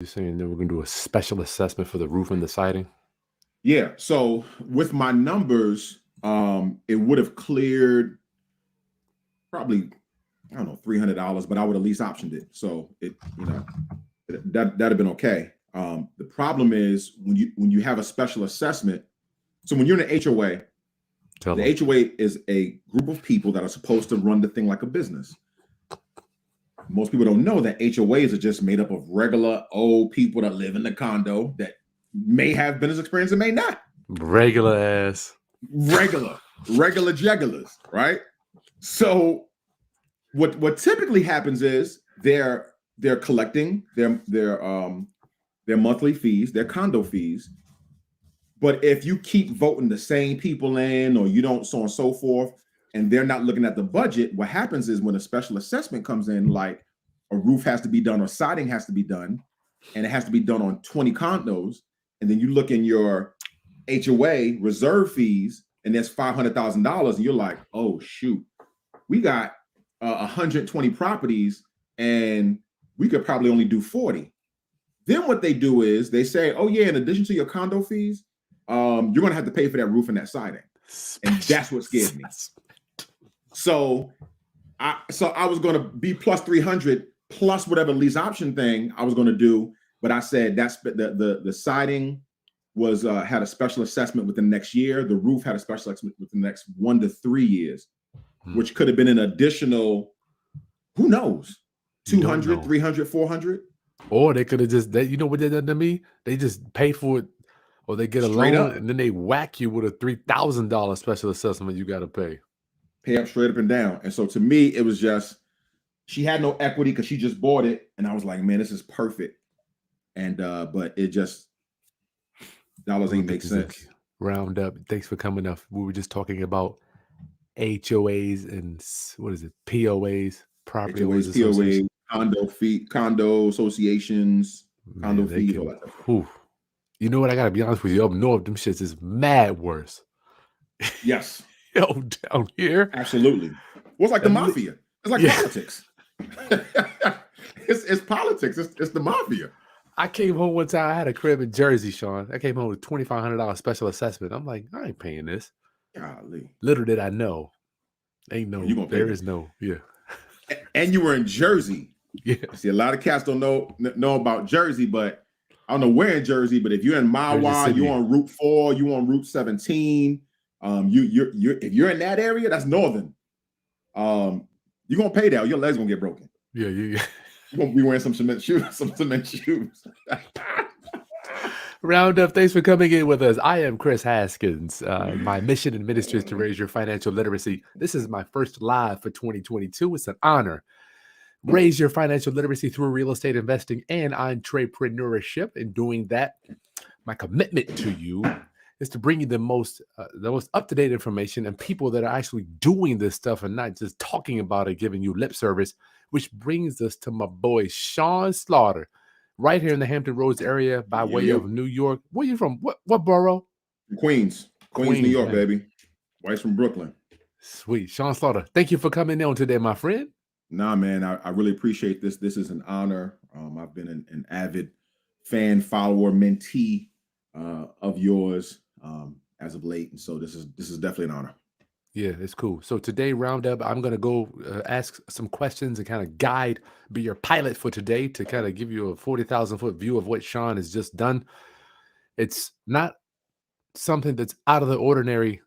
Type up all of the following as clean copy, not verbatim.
You're saying that we're gonna do a special assessment for the roof and the siding? Yeah. So with my numbers, it would have cleared probably, I don't know, $300, but I would have least optioned it. So that'd have been okay. The problem is when you have a special assessment. So when you're in an HOA, Tell the them. HOA is a group of people that are supposed to run the thing like a business. Most people don't know that HOAs are just made up of regular old people that live in the condo that may have business experience and may not. Regular ass. Regular jegulars, right? So what typically happens is they're collecting their monthly fees, their condo fees. But if you keep voting the same people in, or you don't, so on and so forth, and they're not looking at the budget, what happens is when a special assessment comes in, like a roof has to be done or siding has to be done, and it has to be done on 20 condos, and then you look in your HOA reserve fees, and there's $500,000, and you're like, oh shoot, we got 120 properties, and we could probably only do 40. Then what they do is they say, oh yeah, in addition to your condo fees, you're gonna have to pay for that roof and that siding, and that's what scared me. So I was gonna be plus 300 plus whatever lease option thing I was gonna do, but I said that's the siding was had a special assessment within the next year. The roof had a special assessment within the next 1 to 3 years, which could have been an additional, who knows, 200, 300, 400. Or they could have just, you know what they done to me? They just pay for it, or they get a Straight loan, up. and then they whack you with a $3,000 special assessment you got to pay. Pay up straight up and down. And so to me, it was just, she had no equity because she just bought it. And I was like, man, this is perfect. And but it just, dollars ain't make sense. Round up. Thanks for coming up. We were just talking about HOAs and what is it? POAs, property owners associations, condo associations, condo fees, all that stuff. You know what? I gotta be honest with you. Up north, them shits is mad worse. Yes. Yo, down here, absolutely. Well, it's like the mafia. It's like politics. it's politics. It's the mafia. I came home one time. I had a crib in Jersey, Sean. I came home with $2,500 special assessment. I'm like, I ain't paying this. Golly. Little did I know. Ain't no. There is no. Yeah. And you were in Jersey. Yeah. See, a lot of cats don't know about Jersey, but I don't know where in Jersey. But if you're in Mawa, you're on Route 4, you're on Route 17. You're if you're in that area, that's northern. You're gonna pay that, or your legs gonna get broken. Yeah. You're gonna be wearing some cement shoes. Roundup, thanks for coming in with us. I am Chris Haskins. My mission and ministry is to raise your financial literacy. This is my first live for 2022. It's an honor. Raise your financial literacy through real estate investing and entrepreneurship. In doing that, my commitment to you is to bring you the most up-to-date information and people that are actually doing this stuff and not just talking about it, giving you lip service, which brings us to my boy, Sean Slaughter, right here in the Hampton Roads area by way of New York. Where you from? What borough? Queens, New York, man. Baby. Wife's from Brooklyn. Sweet. Sean Slaughter, thank you for coming on today, my friend. Nah, man, I really appreciate this. This is an honor. I've been an avid fan, follower, mentee of yours as of late, and so this is definitely an honor. Yeah, it's cool. So today, Roundup, I'm going to go ask some questions and kind of be your pilot for today to kind of give you a 40,000-foot view of what Sean has just done. It's not something that's out of the ordinary,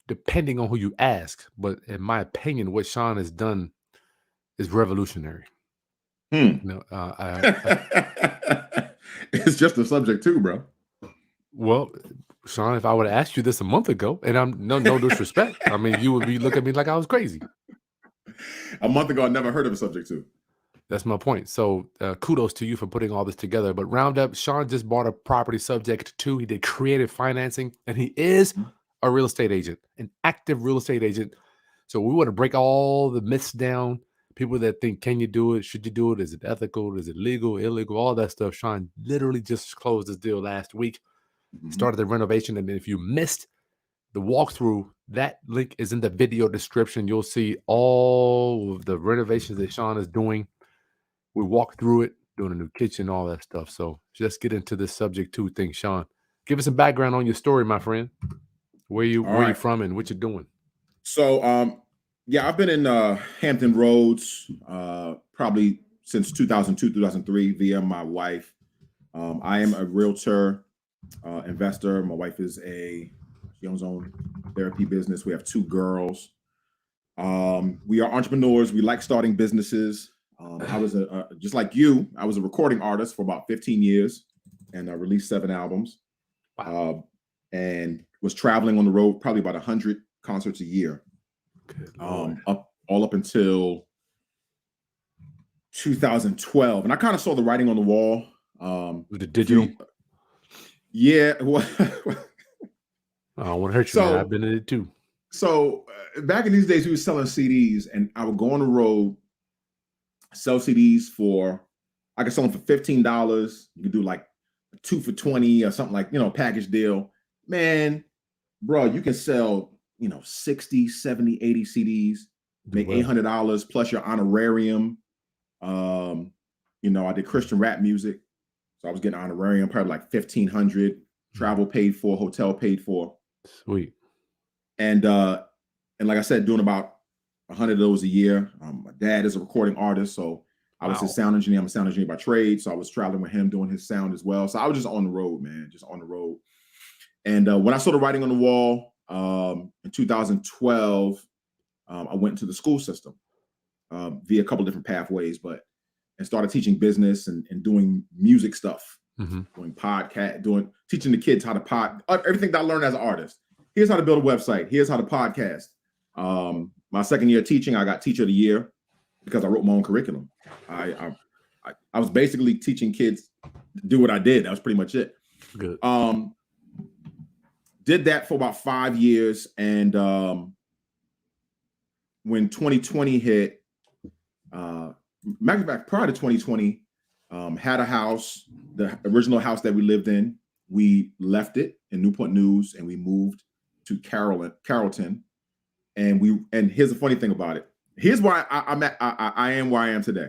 depending on who you ask. But in my opinion, what Sean has done is revolutionary. You know, it's just a subject too, bro. Well, Sean, if I would have asked you this a month ago, and I'm no disrespect, I mean, you would be looking at me like I was crazy. A month ago, I never heard of a subject too. That's my point. So kudos to you for putting all this together. But Roundup, Sean just bought a property subject to. He did creative financing, and he is a real estate agent, an active real estate agent. So we want to break all the myths down. People that think, can you do it? Should you do it? Is it ethical? Is it legal, illegal? All that stuff. Sean literally just closed this deal last week. Started the renovation. And if you missed the walkthrough, that link is in the video description. You'll see all of the renovations that Sean is doing. We walk through it. doing a new kitchen, all that stuff. So let's get into this subject two thing, Sean. Give us some background on your story, my friend. Where you from and what you're doing? So yeah, I've been in Hampton Roads probably since 2002, 2003 via my wife. I am a realtor, investor. My wife she owns her own therapy business. We have 2 girls. We are entrepreneurs. We like starting businesses. I was just like you, I was a recording artist for about 15 years and I released 7 albums. And was traveling on the road, probably about 100 concerts a year. All up until 2012. And I kind of saw the writing on the wall. With the digital? Yeah. I don't want to hurt you, man. I've been in it too. So back in these days, we were selling CDs and I would go on the road, sell CDs I could sell them for $15. You could do like 2 for $20 or something like, package deal. Man, bro, you can sell, 60, 70, 80 CDs, make $800 plus your honorarium. I did Christian rap music. So I was getting honorarium, probably like $1,500, travel paid for, hotel paid for. Sweet. And like I said, doing about 100 of those a year. My dad is a recording artist, so I was his sound engineer. I'm a sound engineer by trade, so I was traveling with him doing his sound as well. So I was just on the road, man, just on the road. And when I saw the writing on the wall in 2012, I went into the school system via a couple different pathways, and started teaching business and doing music stuff, doing podcast, teaching the kids how to everything that I learned as an artist. Here's how to build a website. Here's how to podcast. My second year teaching, I got Teacher of the Year because I wrote my own curriculum. I was basically teaching kids to do what I did. That was pretty much it. Good. Did that for about 5 years. And when 2020 hit, matter of fact, prior to 2020, had a house, the original house that we lived in. We left it in Newport News and we moved to Carrollton. And here's the funny thing about it. Here's why I am where I am today.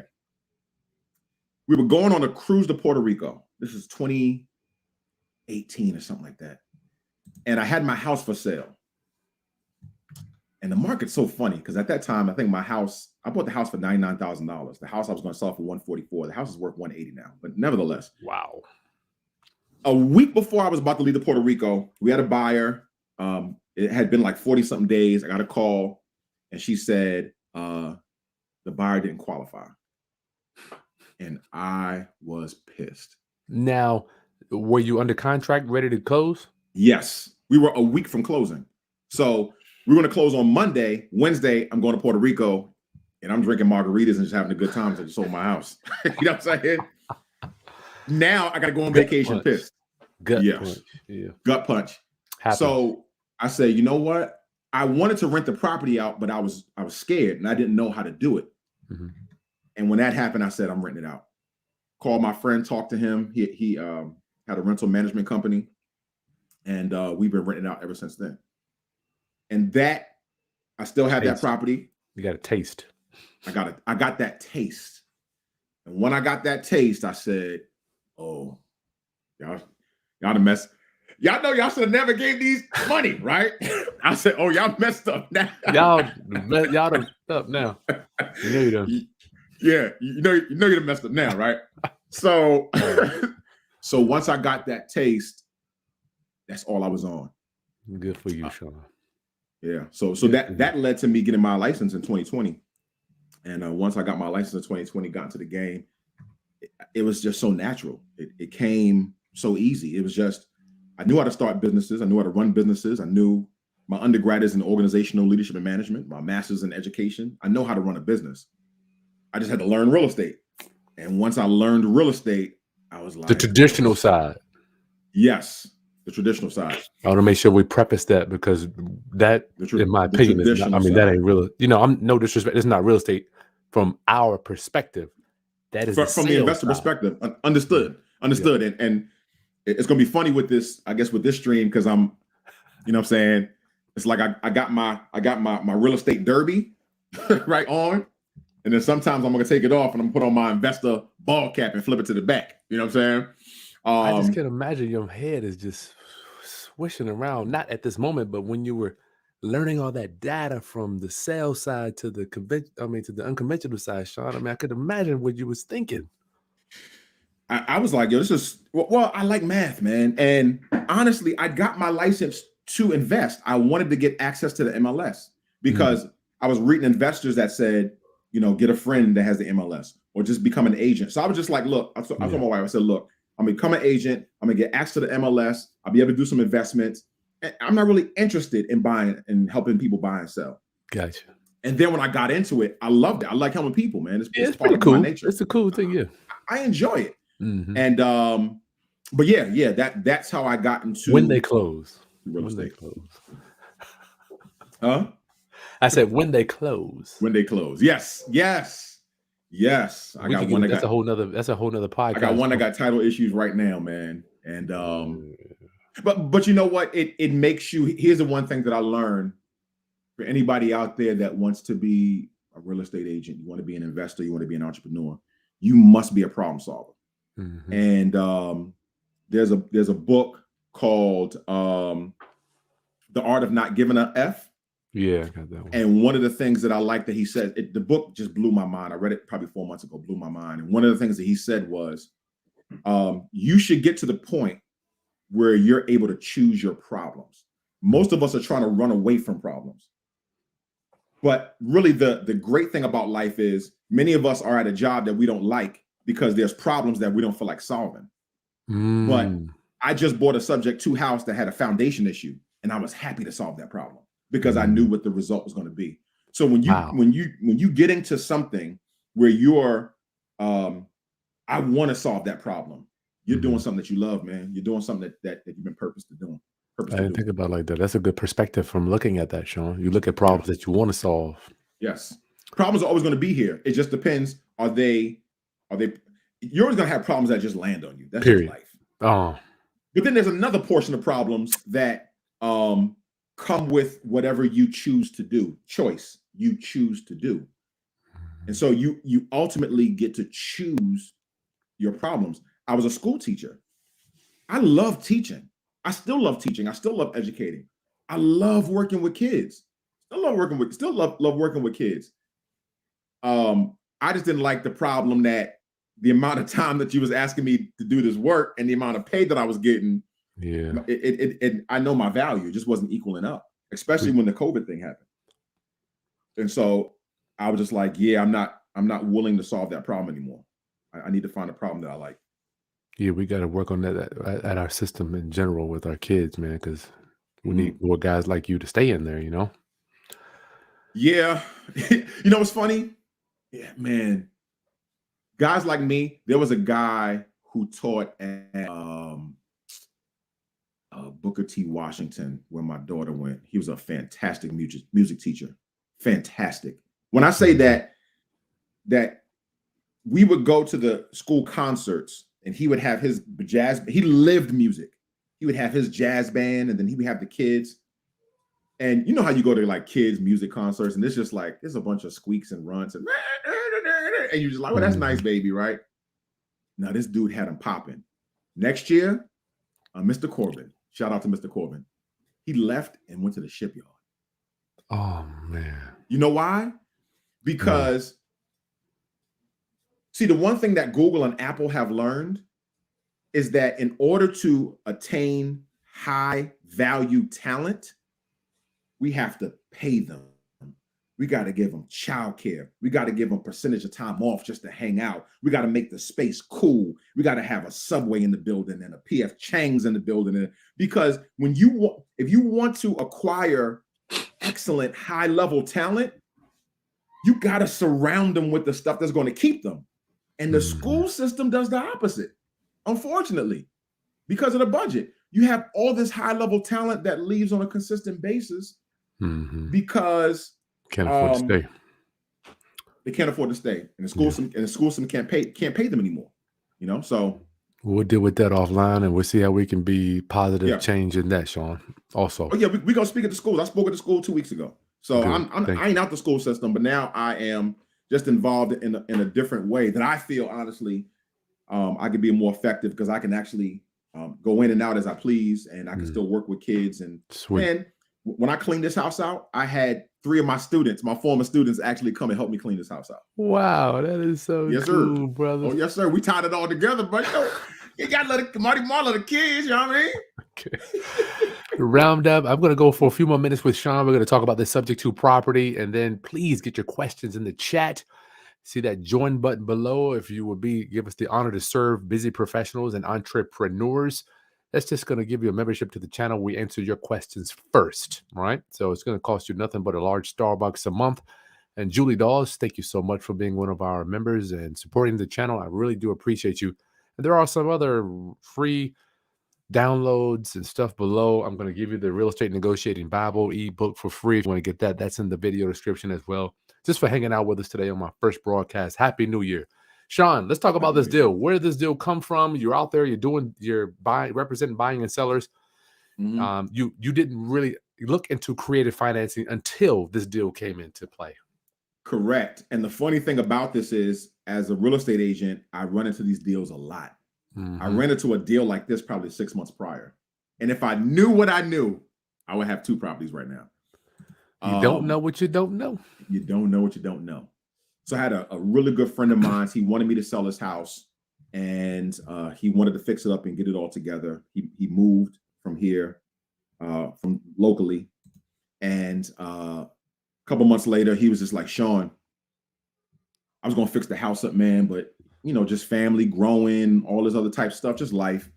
We were going on a cruise to Puerto Rico. This is 2018 or something like that. And I had my house for sale. And the market's so funny because at that time, I think I bought the house for $99,000. The house I was going to sell for $144,000. The house is worth $180,000 now, but nevertheless. Wow. A week before I was about to leave to Puerto Rico, we had a buyer. It had been like 40 something days. I got a call and she said, the buyer didn't qualify. And I was pissed. Now, were you under contract, ready to close? Yes. We were a week from closing. So we're going to close on Monday. Wednesday, I'm going to Puerto Rico and I'm drinking margaritas and just having a good time because I just sold my house. You know what I'm saying? Now I got to go on vacation pissed. Gut punch. Yeah. Gut punch. Happens. So I said, you know what? I wanted to rent the property out, but I was scared and I didn't know how to do it. And when that happened, I said, I'm renting it out. Called my friend, talked to him. He had a rental management company and we've been renting out ever since then. And I still have that property. You got a taste. I got that taste. And when I got that taste, I said, oh, y'all done messed. Y'all know y'all should have never gave these money, right? I said, oh, y'all messed up now. y'all done up now. You know you done. Yeah, you know you done messed up now, right? So, so once I got that taste, that's all I was on. Good for you, Sean. Yeah. So that led to me getting my license in 2020. And once I got my license in 2020, got into the game, it was just so natural. It came so easy. It was just, I knew how to start businesses. I knew how to run businesses. I knew my undergrad is in organizational leadership and management, my master's in education. I know how to run a business. I just had to learn real estate. And once I learned real estate, I was like, the traditional side. Yes. The traditional side. I want to make sure we preface that because that, in my opinion, is not, that ain't real. I'm no disrespect. It's not real estate from our perspective. That is from the investor perspective. Understood. Yeah. And it's going to be funny with this, I guess, with this stream because I'm, you know what I'm saying? It's like I got my real estate derby right on. And And then sometimes I'm gonna take it off and I'm gonna put on my investor ball cap and flip it to the back. You know what I'm saying? I just can't imagine your head is just swishing around, not at this moment, but when you were learning all that data from the sales side to the to the unconventional side, Sean. I mean, I could imagine what you was thinking. I was like, yo, this is well, I like math, man. And honestly, I got my license to invest. I wanted to get access to the MLS because I was reading investors that said, you know, get a friend that has the MLS or just become an agent. So I was just like, look, I told my wife, I said, look, I'm gonna become an agent. I'm gonna get access to the MLS. I'll be able to do some investments. And I'm not really interested in buying and helping people buy and sell. Gotcha. And then when I got into it, I loved it. I like helping people, man. It's pretty cool. My nature. It's a cool thing, yeah. I enjoy it. And but yeah, that's how I got into when they close. When they close. Huh? I said when they close. When they close. Yes. I got one. That's a whole nother podcast. I got one that got title issues right now, man. And but you know what? It makes you. Here's the one thing that I learned for anybody out there that wants to be a real estate agent, you want to be an investor, you want to be an entrepreneur, you must be a problem solver. And there's a book called The Art of Not Giving a F. Yeah, I got that one. And one of the things that I like that he said, the book just blew my mind. I read it probably 4 months ago, blew my mind. And one of the things that he said was, you should get to the point where you're able to choose your problems. Most of us are trying to run away from problems. But really the great thing about life is many of us are at a job that we don't like because there's problems that we don't feel like solving. But I just bought a subject to house that had a foundation issue, and I was happy to solve that problem because I knew what the result was going to be. So when you get into something where you're I want to solve that problem, you're doing something that you love, man. You're doing something that you've been purposed to do. I didn't think about it like that. That's a good perspective from looking at that, Sean. You look at problems that you want to solve. Yes. Problems are always going to be here. It just depends. Are they you're always going to have problems that just land on you. That's just life. Oh. But then there's another portion of problems that come with whatever you choose to do. Choice you choose to do. And so you ultimately get to choose your problems. I was a school teacher. I love teaching. I still love teaching. I still love educating. I love working with kids. Still love working with kids. I just didn't like the problem that the amount of time that you was asking me to do this work and the amount of pay that I was getting. Yeah. I know my value. It just wasn't equaling up, especially when the COVID thing happened. And so I was just like, yeah, I'm not willing to solve that problem anymore. I need to find a problem that I like. Yeah, we got to work on that at our system in general with our kids, man, because we need more guys like you to stay in there, you know? Yeah. You know what's funny? Yeah, man. Guys like me, there was a guy who taught at Booker T. Washington where my daughter went. He was a fantastic music teacher. Fantastic. When I say that we would go to the school concerts and he would have his jazz, he lived music. He would have his jazz band and then he would have the kids. And you know how you go to like kids music concerts and it's just like, there's a bunch of squeaks and runs and you're just like, well, that's nice, baby, right? Now this dude had him popping. Next year, Mr. Corbin, shout out to Mr. Corbin. He left and went to the shipyard. Oh, man. You know why? Because see, the one thing that Google and Apple have learned is that in order to attain high value talent, we have to pay them. We got to give them childcare. We got to give them percentage of time off just to hang out. We got to make the space cool. We got to have a Subway in the building and a PF Chang's in the building. Because if you want to acquire excellent high level talent, you got to surround them with the stuff that's going to keep them. And the school system does the opposite, unfortunately, because of the budget. You have all this high level talent that leaves on a consistent basis because can't afford to stay. They can't afford to stay, and the school system can't pay them anymore. You know, so we'll deal with that offline, and we'll see how we can be positive change in that, Sean. Also, we're gonna speak at the schools. I spoke at the school 2 weeks ago, so I ain't out the school system, but now I am just involved in a different way that I feel honestly I could be more effective because I can actually go in and out as I please, and I can still work with kids. And Sweet. man, when I cleaned this house out, I had 3 of my students, my former students, actually come and help me clean this house out. Wow, that is so Yes, cool, sir. brother. Oh, yes, sir. We tied it all together, but you got to let Marty Marlowe the kids, you know what I mean? Okay. Round up. I'm going to go for a few more minutes with Sean. We're going to talk about this subject to property, and then please get your questions in the chat. See that join button below if you would give us the honor to serve busy professionals and entrepreneurs. That's just going to give you a membership to the channel. We answer your questions first, right? So it's going to cost you nothing but a large Starbucks a month. And Julie Dawes, thank you so much for being one of our members and supporting the channel. I really do appreciate you. And there are some other free downloads and stuff below. I'm going to give you the Real Estate Negotiating Bible ebook for free. If you want to get that, that's in the video description as well. Just for hanging out with us today on my first broadcast. Happy New Year. Sean, let's talk about this deal. Where did this deal come from? You're out there, you're representing buying and sellers. You didn't really look into creative financing until this deal came into play. Correct. And the funny thing about this is, as a real estate agent, I run into these deals a lot. I ran into a deal like this probably 6 months prior. And if I knew what I knew, I would have 2 properties right now. You don't know what you don't know. You don't know what you don't know. So I had a really good friend of mine. He wanted me to sell his house, and he wanted to fix it up and get it all together. He moved from here, from locally. And a couple months later, he was just like, Sean, I was going to fix the house up, man, but just family growing, all this other type stuff, just life.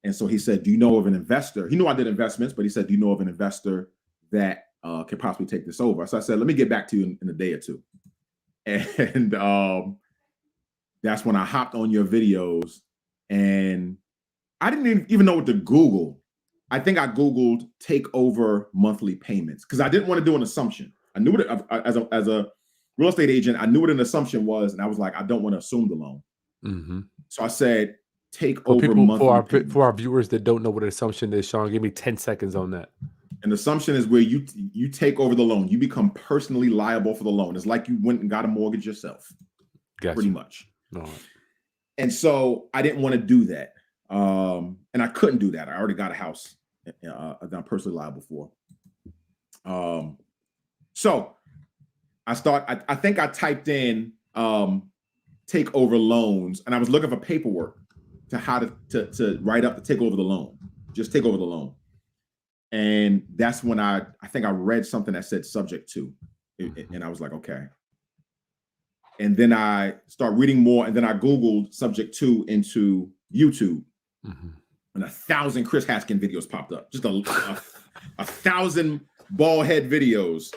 And so he said, do you know of an investor? He knew I did investments, but he said, do you know of an investor that could possibly take this over? So I said, let me get back to you in a day or two. And that's when I hopped on your videos, and I didn't even know what to Google. I think I Googled takeover monthly payments because I didn't want to do an assumption. I knew what as a real estate agent, I knew what an assumption was, and I was like, I don't want to assume the loan. So I said, takeover monthly for our viewers that don't know what an assumption is, Sean, give me 10 seconds on that. An assumption is where you take over the loan. You become personally liable for the loan. It's like you went and got a mortgage yourself, pretty much. All right. And so I didn't want to do that. And I couldn't do that. I already got a house that I'm personally liable for. So I think I typed in take over loans, and I was looking for paperwork to how to write up to take over the loan. Just take over the loan. And that's when I think I read something that said subject to, and I was like, okay. And then I start reading more, and then I Googled subject to into YouTube, and 1,000 Chris Haskin videos popped up. Just a 1,000 bald head videos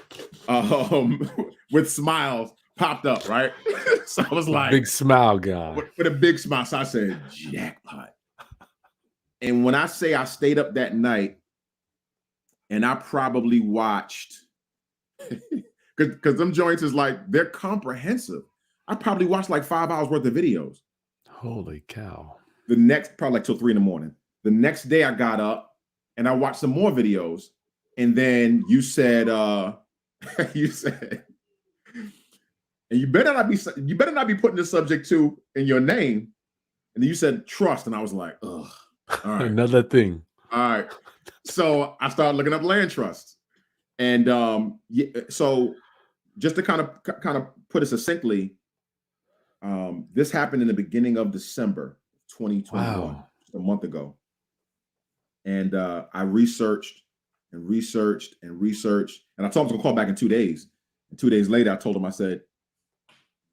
with smiles popped up, right? So I was like, big smile guy. With a big smile. So I said, jackpot. And when I say I stayed up that night, and I probably watched, because them joints is like, they're comprehensive. I probably watched like 5 hours worth of videos. Holy cow. The next, probably like till 3 a.m. The next day I got up and I watched some more videos. And then you said, and you better not be putting the subject to in your name. And then you said trust. And I was like, ugh. All right. Another thing. All right. So I started looking up land trusts. And so just to kind of put it succinctly, this happened in the beginning of December 2021, just a month ago. And I researched, and I told him to call back in 2 days. And 2 days later, I told him, I said,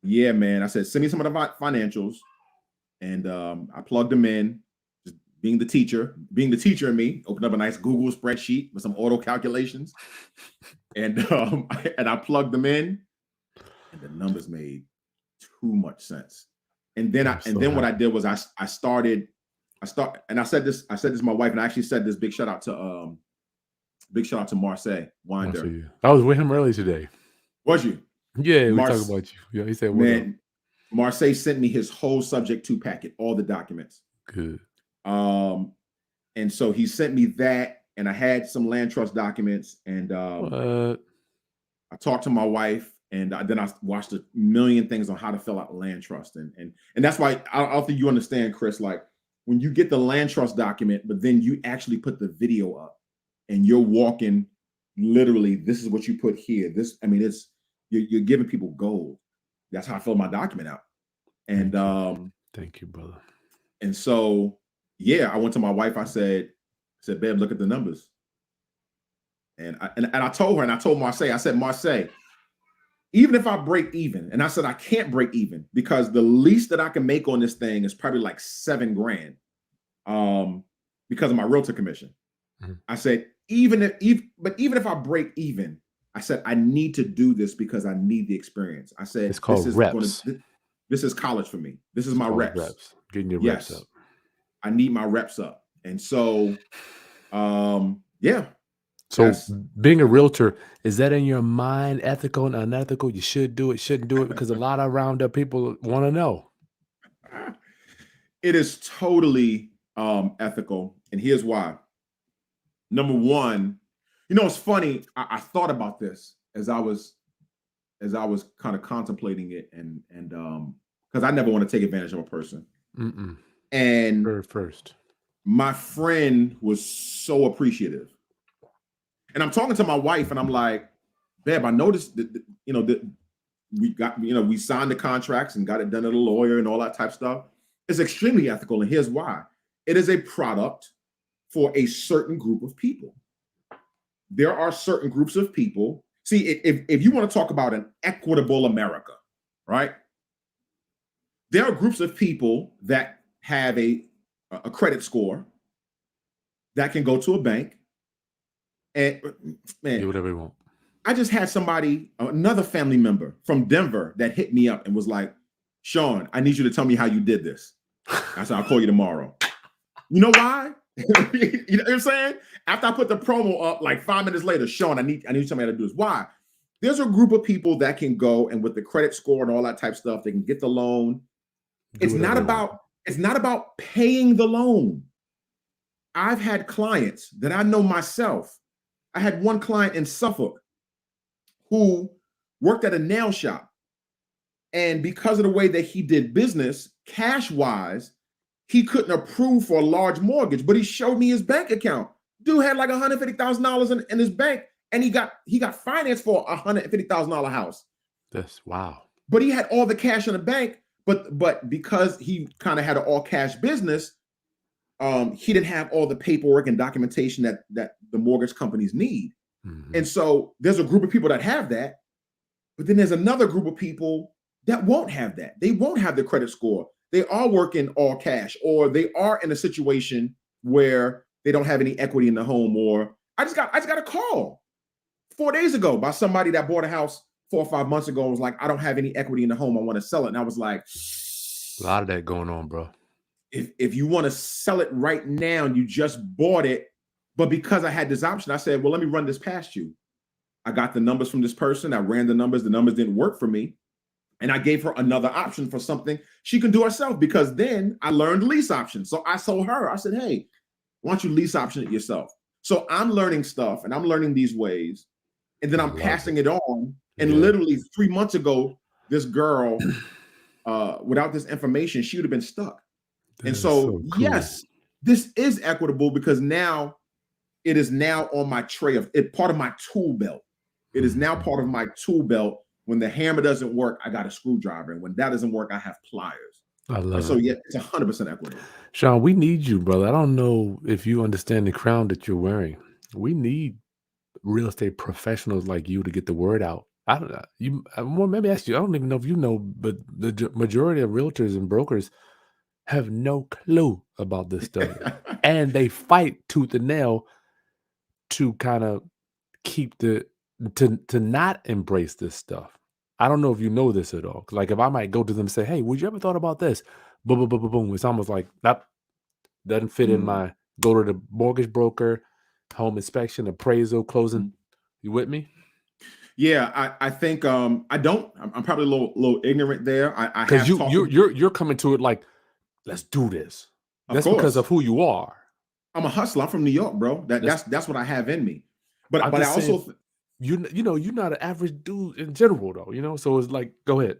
yeah, man. I said, send me some of the financials. And I plugged them in, just being the teacher in me, opened up a nice Google spreadsheet with some auto calculations. And I plugged them in, and the numbers made too much sense. And then what I did was I started, and I said this to my wife, and I actually said this, big shout out to Marseille Winder. I was with him earlier today. Was you? Yeah, we talked about you. Yeah, he said, man, Marseille sent me his whole subject to packet, all the documents. Good. And so he sent me that, and I had some land trust documents, and I talked to my wife, And then I watched a million things on how to fill out land trust. And that's why I don't think you understand, Chris, like when you get the land trust document, but then you actually put the video up and you're walking literally, this is what you put here. This, I mean, it's, you're giving people gold. That's how I filled my document out. And thank you, brother. And so, yeah, I went to my wife. I said, babe, look at the numbers. And I told her, and I told Marseille, I said, Marseille, even if I break even, and I said, I can't break even because the least that I can make on this thing is probably like $7,000 because of my realtor commission. Mm-hmm. I said, even if I break even, I said, I need to do this because I need the experience. I said, it's called reps. This is college for me. This is my reps. Getting your reps up. I need my reps up. And so, yeah. So being a realtor, is that in your mind, ethical and unethical? You should do it, shouldn't do it? Because a lot of roundup people want to know. It is totally ethical. And here's why. Number one, it's funny. I thought about this as I was kind of contemplating it, and because I never want to take advantage of a person. Mm-mm. And first, my friend was so appreciative, and I'm talking to my wife, and I'm like, babe, I noticed that we got we signed the contracts and got it done at a lawyer and all that type of stuff. It's extremely ethical, and here's why: it is a product for a certain group of people. There are certain groups of people. See, if you want to talk about an equitable America, right? There are groups of people that have a credit score that can go to a bank and man, do whatever you want. I just had another family member from Denver that hit me up and was like, Sean, I need you to tell me how you did this. I said, I'll call you tomorrow. You know why? You know what I'm saying? After I put the promo up, like 5 minutes later, Sean, I need you to tell me how to do this. Why? There's a group of people that can go and with the credit score and all that type of stuff, they can get the loan. It's not about paying the loan. I've had clients that I know myself. I had one client in Suffolk who worked at a nail shop. And because of the way that he did business, cash-wise, he couldn't approve for a large mortgage, but he showed me his bank account. Dude had like $150,000 in his bank, and he got financed for a $150,000 house. That's wow. But he had all the cash in the bank, but because he kind of had an all cash business, he didn't have all the paperwork and documentation that the mortgage companies need. Mm-hmm. And so there's a group of people that have that, but then there's another group of people that won't have that. They won't have the credit score. They are working all cash, or they are in a situation where they don't have any equity in the home. Or I just got a call 4 days ago by somebody that bought a house 4 or 5 months ago and was like, I don't have any equity in the home. I want to sell it. And I was like, a lot of that going on, bro. If you want to sell it right now and you just bought it, but because I had this option, I said, well, let me run this past you. I got the numbers from this person. I ran the numbers. The numbers didn't work for me. And I gave her another option for something she can do herself, because then I learned lease options. So I told her, I said, hey, why don't you lease option it yourself? So I'm learning stuff and I'm learning these ways. And then I'm passing it on. And literally 3 months ago, this girl, without this information, she would have been stuck. And so cool. Yes, this is equitable because now it is now on my tray of it, part of my tool belt. It is now part of my tool belt. When the hammer doesn't work, I got a screwdriver. And when that doesn't work, I have pliers. I love it. So yeah, it's 100% equitable. Sean, we need you, brother. I don't know if you understand the crown that you're wearing. We need real estate professionals like you to get the word out. I don't know. Well, maybe ask you. I don't even know if you know, but the majority of realtors and brokers have no clue about this stuff, and they fight tooth and nail to kind of keep to not embrace this stuff. I don't know if you know this at all. Like if I might go to them and say, hey, would you ever thought about this? Boom, boom, boom, boom, boom. It's almost like that doesn't fit in my go to the mortgage broker, home inspection, appraisal, closing. You with me? Yeah, I think I don't. I'm probably a little ignorant there. Because you're coming to it like, let's do this. That's because of who you are. I'm a hustler. I'm from New York, bro. That's what I have in me. But I also you're not an average dude in general though, so it's like, go ahead.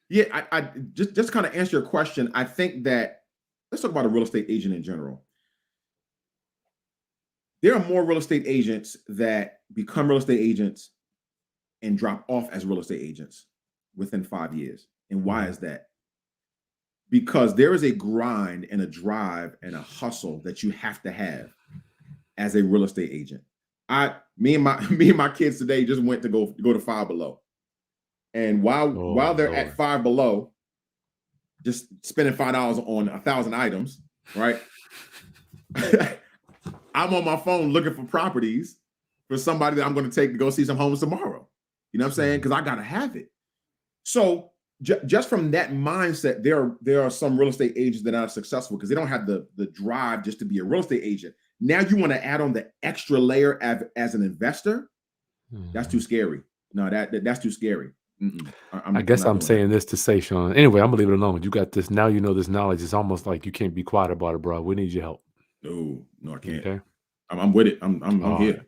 Yeah, I just kind of answer your question. I think that let's talk about a real estate agent in general. There are more real estate agents that become real estate agents and drop off as real estate agents within 5 years. And why is that? Because there is a grind and a drive and a hustle that you have to have as a real estate agent. Me and my kids today just went to go to Five Below. And while they're at Five Below, just spending $5 on 1,000 items, right? I'm on my phone looking for properties for somebody that I'm going to take to go see some homes tomorrow. You know what I'm saying? Because I got to have it. So just from that mindset, there are some real estate agents that are successful because they don't have the drive just to be a real estate agent. Now you want to add on the extra layer as an investor. That's too scary. No, that's too scary. I guess I'm saying this to say, Sean. Anyway, I'm gonna leave it alone. You got this. Now you know this knowledge. It's almost like you can't be quiet about it, bro. We need your help. No, I can't. Okay. I'm with it. I'm here. Right.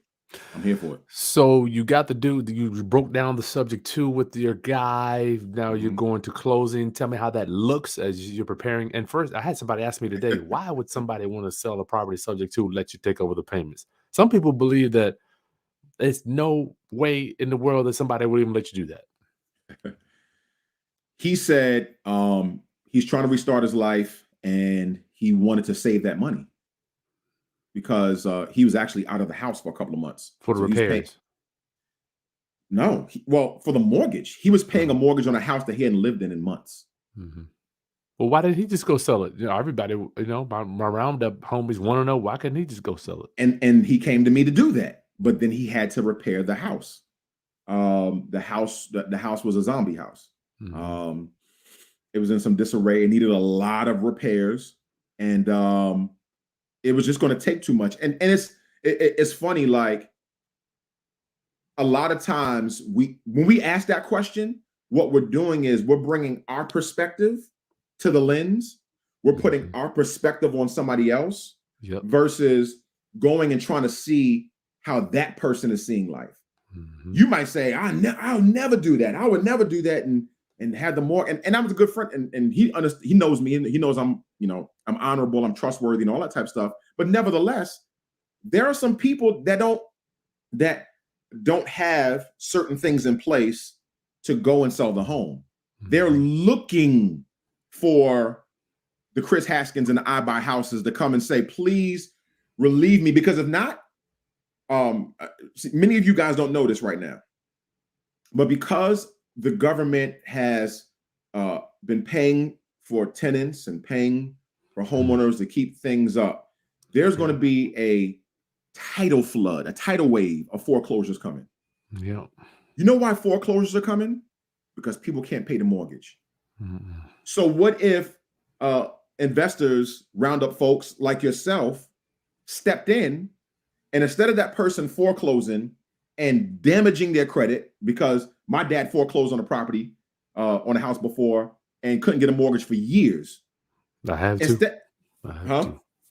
I'm here for it. So you got the dude. You broke down the subject too with your guy. Now you're going to closing. Tell me how that looks as you're preparing. And first, I had somebody ask me today, why would somebody want to sell a property subject to let you take over the payments? Some people believe that there's no way in the world that somebody would even let you do that. He said he's trying to restart his life and he wanted to save that money because he was actually out of the house for a couple of months. For the repairs? No. For the mortgage. He was paying a mortgage on a house that he hadn't lived in months. Well, why didn't he just go sell it? Everybody, my roundup homies want to know, why couldn't he just go sell it? And he came to me to do that, but then he had to repair the house. The house was a zombie house. It was in some disarray. It needed a lot of repairs, and it was just going to take too much. And it's funny, like a lot of times when we ask that question, what we're doing is we're bringing our perspective to the lens. We're putting our perspective on somebody else versus going and trying to see how that person is seeing life. You might say, I'll never do that. I would never do that. And have the more, and I was a good friend, and he knows me, and he knows I'm honorable, I'm trustworthy, and all that type of stuff. But nevertheless, there are some people that don't have certain things in place to go and sell the home. They're looking for the Chris Haskins and the I Buy Houses to come and say, please relieve me, because if not, many of you guys don't know this right now, but because the government has been paying for tenants and paying for homeowners to keep things up, there's going to be a tidal flood, a tidal wave of foreclosures coming. Yeah. You know why foreclosures are coming? Because people can't pay the mortgage. So what if investors, roundup folks like yourself, stepped in, and instead of that person foreclosing and damaging their credit, because my dad foreclosed on a property, on a house before, and couldn't get a mortgage for years. I have to.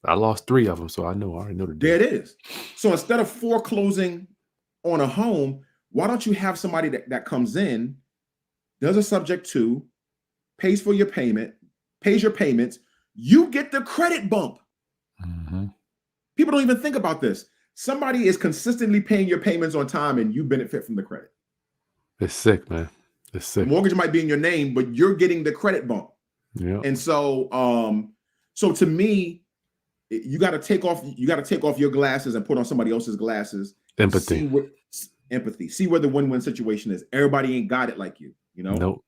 I lost 3 of them, so I already know the deal. There it is. So instead of foreclosing on a home, why don't you have somebody that comes in, does a subject to, pays for your payment, pays your payments, you get the credit bump. People don't even think about this. Somebody is consistently paying your payments on time and you benefit from the credit. It's sick, man. It's sick. The mortgage might be in your name, but you're getting the credit bump. Yeah. And so to me, you got to take off your glasses and put on somebody else's glasses. Empathy. See where the win-win situation is. Everybody ain't got it like you, Nope.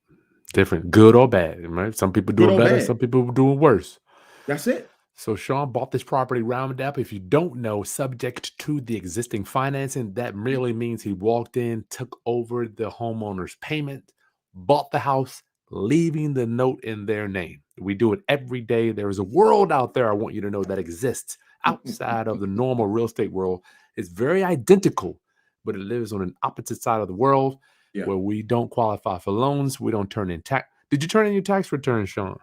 Different, good or bad, right? Some people do it better, some people do it worse. That's it. So Sean bought this property roundup. If you don't know, subject to the existing financing, that really means he walked in, took over the homeowner's payment, bought the house, leaving the note in their name. We do it every day. There is a world out there, I want you to know, that exists outside of the normal real estate world. It's very identical, but it lives on an opposite side of the world where we don't qualify for loans. We don't turn in tax. Did you turn in your tax return, Sean?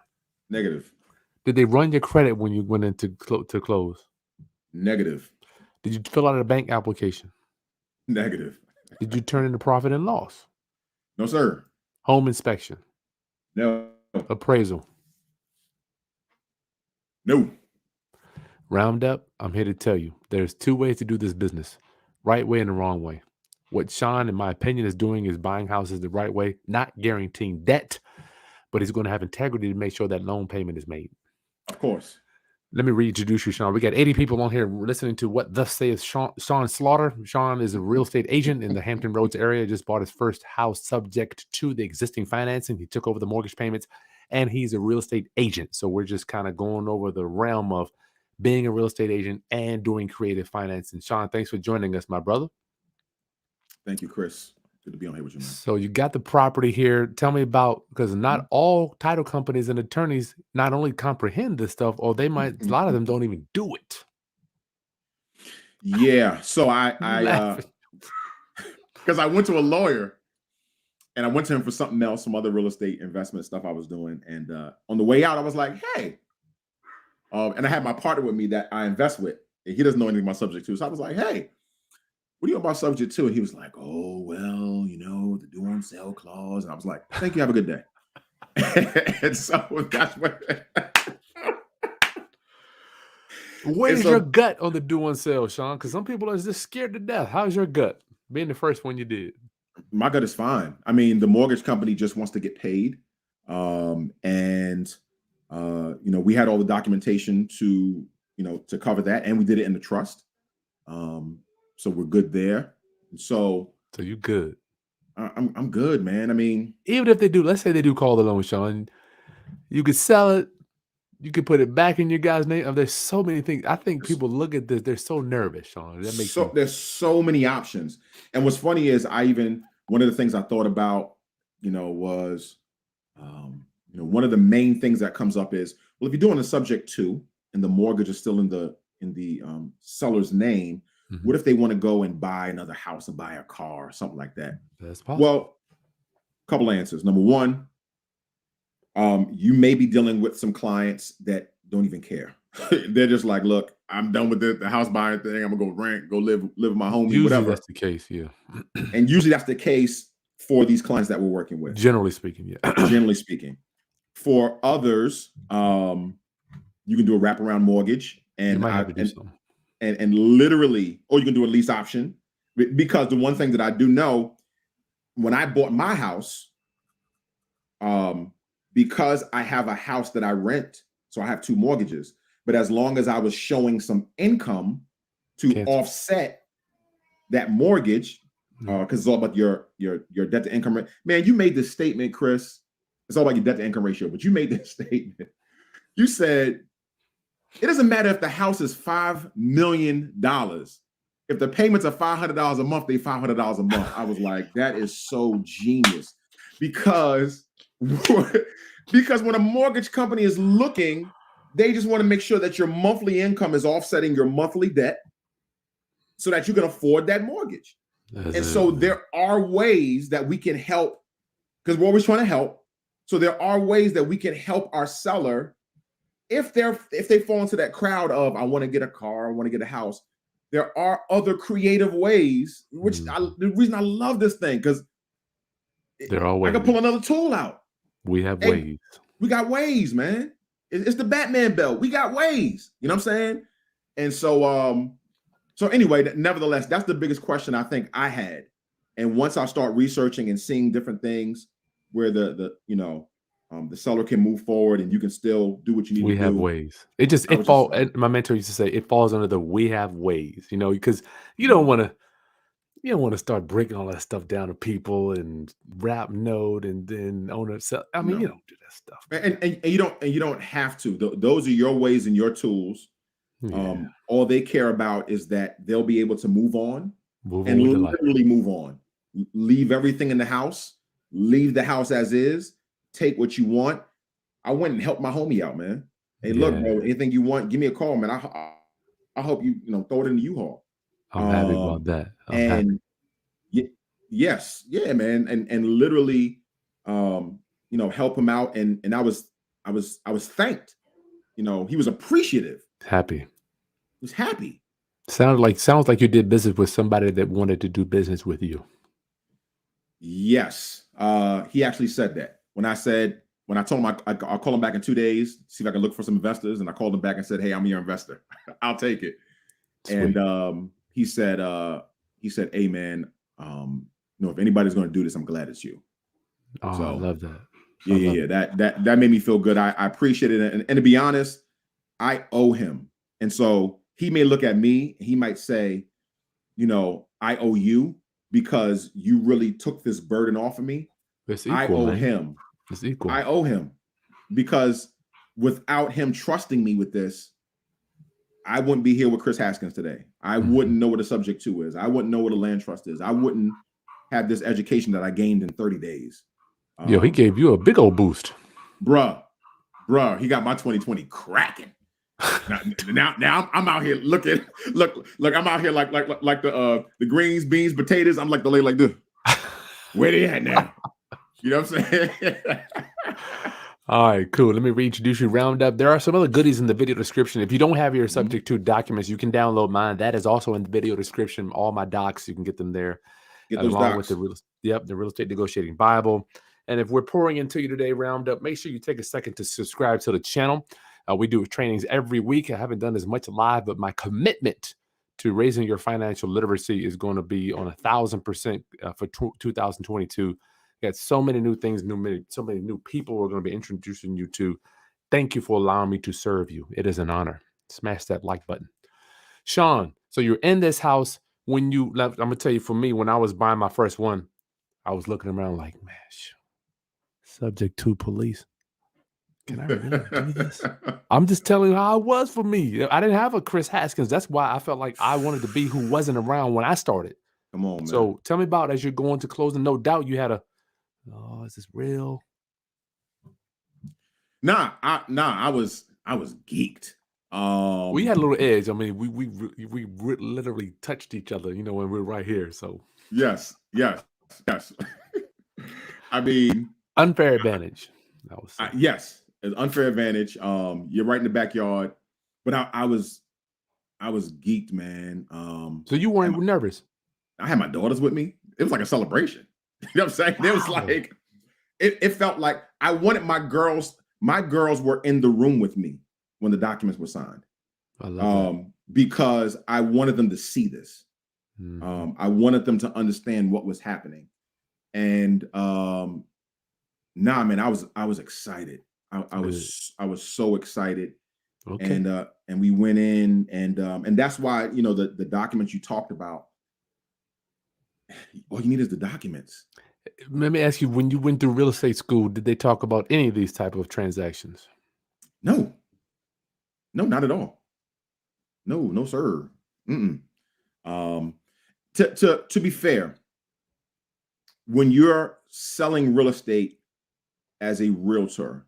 Negative. Did they run your credit when you went in to close? Negative. Did you fill out a bank application? Negative. Did you turn in the profit and loss? No, sir. Home inspection, No. appraisal. No. Roundup, I'm here to tell you, there's two ways to do this business, right way and the wrong way. What Sean, in my opinion, is doing is buying houses the right way, not guaranteeing debt, but he's going to have integrity to make sure that loan payment is made. Of course. Let me reintroduce you, Sean. We got 80 people on here listening to what thus says Sean Slaughter. Sean is a real estate agent in the Hampton Roads area. Just bought his first house subject to the existing financing. He took over the mortgage payments, and he's a real estate agent. So we're just kind of going over the realm of being a real estate agent and doing creative finance. And Sean, thanks for joining us, my brother. Thank you, Chris. Good to be on here with you, man. So you got the property here. Tell me about, because not all title companies and attorneys not only comprehend this stuff, or they might, a lot of them don't even do it. Yeah. So because I went to a lawyer and I went to him for something else, some other real estate investment stuff I was doing. And on the way out, I was like, hey, and I had my partner with me that I invest with, and he doesn't know anything about subject to. So I was like, hey, what do you know about subject to? And he was like, oh, well, the due on sale clause. And I was like, thank you. Have a good day. And so that's what. Where's your gut on the due on sale, Sean? Because some people are just scared to death. How's your gut? Being the first one you did. My gut is fine. I mean, the mortgage company just wants to get paid. We had all the documentation to cover that. And we did it in the trust. So we're good there. So you good. I'm good, man. I mean, even if they do, let's say they do call the loan, Sean, you could sell it. You could put it back in your guy's name. There's so many things. I think people look at this, they're so nervous, Sean. That makes there's so many options. And what's funny is one of the things I thought about, was, one of the main things that comes up is, well, if you're doing a subject to, and the mortgage is still in the seller's name, what if they want to go and buy another house or buy a car or something like that? That's possible. Well, a couple of answers. Number one, you may be dealing with some clients that don't even care. They're just like, look, I'm done with the house buying thing. I'm gonna go rent, go live with my homie, usually whatever. That's the case, yeah. And usually that's the case for these clients that we're working with. Generally speaking, yeah. Generally speaking. For others, you can do a wraparound mortgage, and you might have to do something. And literally, or you can do a lease option. Because the one thing that I do know, when I bought my house, because I have a house that I rent, so I have two mortgages. But as long as I was showing some income to offset that mortgage, because it's all about your debt to income rate. Man, you made this statement, Chris. It's all about your debt to income ratio, but you made this statement. You said, it doesn't matter if the house is $5 million. If the payments are $500 a month, they $500 a month. I was like, that is so genius. Because when a mortgage company is looking, they just want to make sure that your monthly income is offsetting your monthly debt so that you can afford that mortgage. So there are ways that we can help, because we're always trying to help. So there are ways that we can help our seller if they fall into that crowd of, I want to get a car, I want to get a house. There are other creative ways, which the reason I love this thing, because there are ways. I can pull another tool out. We have ways. We got ways, man. It's the Batman belt. We got ways. You know what I'm saying? And so anyway, nevertheless, that's the biggest question I think I had. And once I start researching and seeing different things where the seller can move forward and you can still do what you need to do. We have ways. My mentor used to say it falls under the we have ways, because you don't want to start breaking all that stuff down to people and wrap node and then owner sell. I mean, you don't do that stuff. And you don't have to. Those are your ways and your tools. Yeah. All they care about is that they'll be able to move on and literally move on. Leave everything in the house, leave the house as is, take what you want. I went and helped my homie out, man. Hey, look, bro, anything you want, give me a call, man. I hope you throw it in the U-Haul. I'm happy about that. Yes, yeah, man. And literally help him out. And I was thanked. He was appreciative. Happy. He was happy. Sounds like you did business with somebody that wanted to do business with you. Yes. He actually said that. When I told him I'll call him back in 2 days, see if I can look for some investors. And I called him back and said, hey, I'm your investor. I'll take it. Sweet. And he said, hey man, if anybody's going to do this, I'm glad it's you. Oh, So I love that. Yeah. That made me feel good. I appreciate it. And to be honest, I owe him. And so he may look at me, he might say, I owe you because you really took this burden off of me. It's equal, I owe man. him. It's equal. I owe him because without him trusting me with this, I wouldn't be here with Chris Haskins today. I wouldn't know what a subject to is. I wouldn't know what a land trust is. I wouldn't have this education that I gained in 30 days. Yo, he gave you a big old boost. Bruh, he got my 2020 cracking. Now I'm out here look, I'm out here like the greens, beans, potatoes. I'm like the lady like this. Where they at now? You know what I'm saying? All right, cool. Let me reintroduce you. Roundup. There are some other goodies in the video description. If you don't have your subject to documents, you can download mine. That is also in the video description. All my docs, you can get them there. Get those along docs. with the real estate negotiating Bible. And if we're pouring into you today, Roundup, make sure you take a second to subscribe to the channel. We do trainings every week. I haven't done as much live, but my commitment to raising your financial literacy is going to be on 1,000% for 2022. Got so many new things, so many new people we're going to be introducing you to. Thank you for allowing me to serve you. It is an honor. Smash that like button. Sean, so you're in this house when you left. I'm going to tell you, for me, when I was buying my first one, I was looking around like, man, subject to police. Can I really do this? I'm just telling you how it was for me. I didn't have a Chris Haskins. That's why I felt like I wanted to be who wasn't around when I started. Come on, man. So tell me about, as you're going to closing, no doubt you had is this real? Nah, I was geeked. We had a little edge. I mean, we literally touched each other, when we were right here. So yes. I mean, unfair advantage. Yes, an unfair advantage. You're right in the backyard, but I was geeked, man. So you weren't nervous? I had my daughters with me. It was like a celebration. You know what I'm saying? Wow. It was like it felt like I wanted my girls. My girls were in the room with me when the documents were signed. I love that. Because I wanted them to see this. I wanted them to understand what was happening. And nah, man, I was excited. I was so excited. Okay. And we went in and that's why, the documents you talked about, all you need is the documents. Let me ask you, when you went through real estate school, did they talk about any of these type of transactions? No, not at all. No, sir. To be fair, when you're selling real estate as a realtor,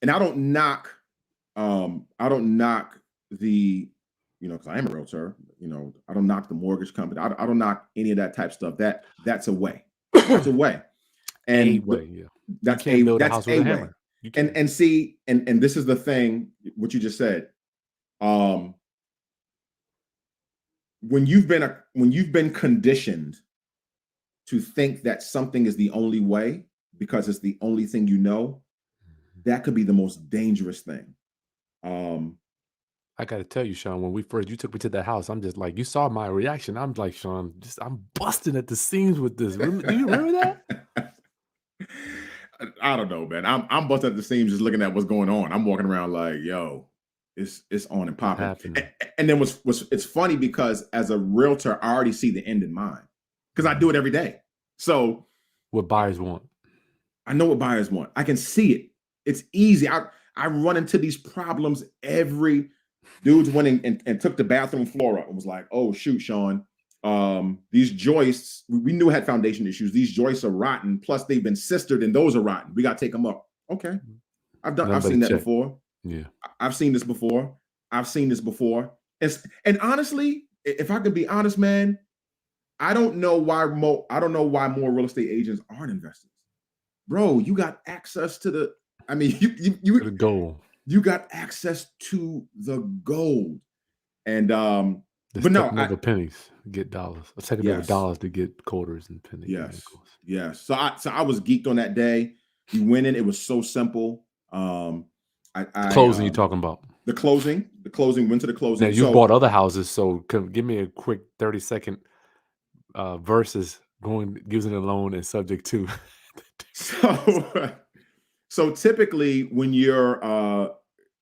and I don't knock the, because I am a realtor, I don't knock the mortgage company. I don't knock any of that type of stuff. That's a way. That's a way. And that's a way. And see, and this is the thing, what you just said. When you've been conditioned to think that something is the only way because it's the only thing you know, that could be the most dangerous thing. I got to tell you, Sean, when you took me to that house, I'm just like, you saw my reaction. I'm like, Sean, I'm busting at the seams with this. Do you remember that? I don't know, man. I'm busting at the seams just looking at what's going on. I'm walking around like, yo, it's on and popping. And then it's funny because as a realtor, I already see the end in mind because I do it every day. So what buyers want. I know what buyers want. I can see it. It's easy. I run into these problems every dudes went and took the bathroom floor up and was like, oh shoot, Sean, these joists, we knew had foundation issues. These joists are rotten. Plus they've been sistered and those are rotten. We got to take them up. Okay. I've seen that before. Yeah. I've seen this before. And honestly, if I could be honest, man, I don't know why more real estate agents aren't investors. Bro, you got access to the, the gold. You got access to the gold. And but no, pennies. get dollars. It's taking over Yes. dollars to get quarters and penny Yes. nickels. Yes. So I was geeked on that day. We went in. It was so simple. Closing you talking about? The closing. Went to the Now closing. you So bought other houses, so give me a quick 30-second versus using a loan and subject to. so so typically when you're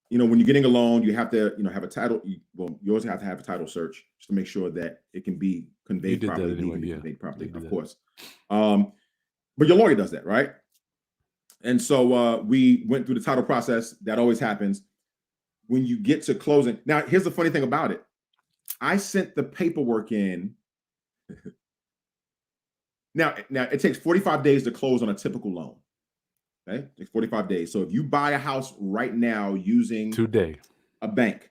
when you're getting a loan, you have to have a title. You also have to have a title search just to make sure that it can be You conveyed did that properly, anyway, legally yeah. conveyed properly, You did of that. course. But your lawyer does that, right? And so we went through the title process. That always happens. When you get to closing, now here's the funny thing about it. I sent the paperwork in. Now it takes 45 days to close on a typical loan. Okay, it takes 45 days. So if you buy a house right now using a bank,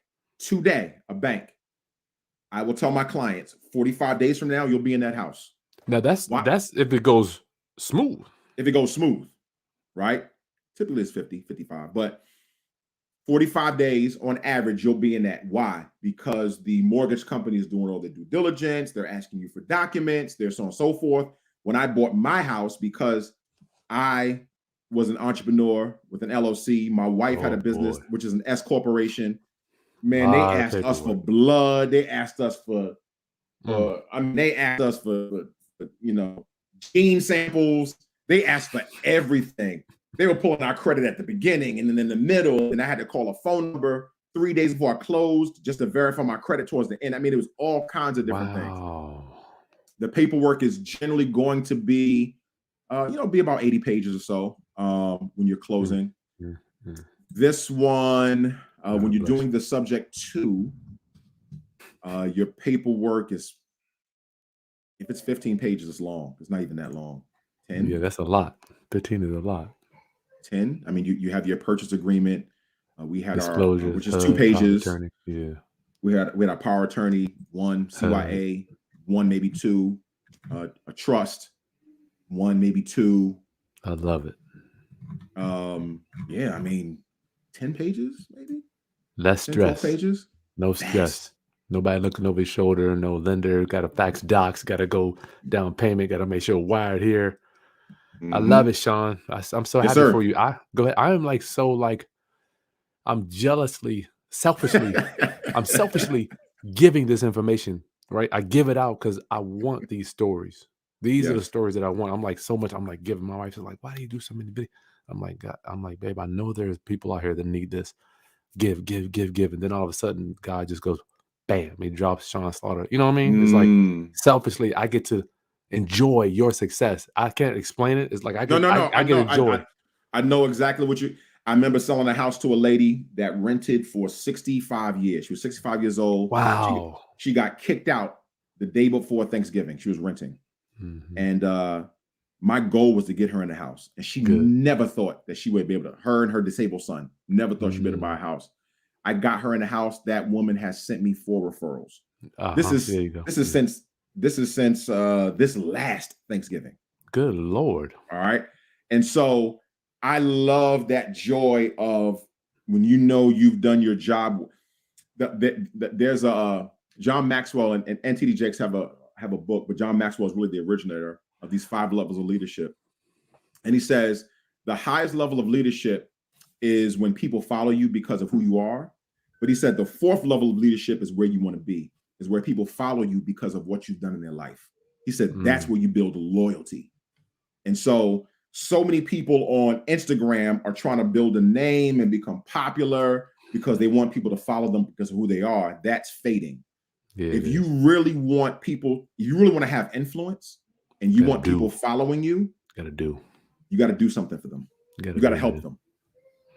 I will tell my clients 45 days from now you'll be in that house. Now that's if it goes smooth. If it goes smooth, right? Typically it's 50, 55, but 45 days on average, you'll be in that. Why? Because the mortgage company is doing all the due diligence. They're asking you for documents. They're so on and so forth. When I bought my house, because I was an entrepreneur with an LLC, my wife had a business, which is an S corporation. Man, they asked us for blood. They asked us for gene samples. They asked for everything. They were pulling our credit at the beginning and then in the middle, and I had to call a phone number 3 days before I closed just to verify my credit towards the end. I mean, it was all kinds of different things. The paperwork is generally going to be, be about 80 pages or so when you're closing. This one, when you're doing the subject to, your paperwork is, if it's 15 pages, it's long. It's not even that long. 10? Yeah, that's a lot. 15 is a lot. 10. I mean, you have your purchase agreement. We had disclosure, which is 2 pages. Yeah. We had our power attorney, 1 CYA, 1 maybe 2, a trust, 1 maybe 2. I love it. Yeah, I mean, 10 pages maybe. Less 10, stress. 12 pages. No stress. Nobody looking over his shoulder. No lender. Got to fax docs. Got to go down payment. Got to make sure wired here. I love it, Sean. I'm so happy for you. Go ahead. I am I'm selfishly giving this information, right? I give it out because I want these stories. These are the stories that I want. I'm like giving. My wife is like, why do you do so many videos? I'm like, God, babe, I know there's people out here that need this. Give. And then all of a sudden, God just goes, bam, he drops Sean Slaughter. You know what I mean? It's like selfishly, I get to enjoy your success. I can't explain it. It's like I get enjoy. I know exactly what I remember selling a house to a lady that rented for 65 years. She was 65 years old. Wow. She got kicked out the day before Thanksgiving. She was renting. And my goal was to get her in the house. And she never thought that she would be able to, her and her disabled son, never thought she'd be able to buy a house. I got her in the house. That woman has sent me 4 referrals. This is since this last Thanksgiving. Good Lord. All right. And so I love that joy of when you've done your job. There's a John Maxwell and NTD Jakes have a book, but John Maxwell is really the originator of these 5 levels of leadership. And he says the highest level of leadership is when people follow you because of who you are. But he said the 4th level of leadership is where you want to be, is where people follow you because of what you've done in their life. He said that's where you build loyalty. And so many people on Instagram are trying to build a name and become popular because they want people to follow them because of who they are. That's fading. Yeah, if you really want to have influence and you want people following you, you got to do something for them. You got to help them.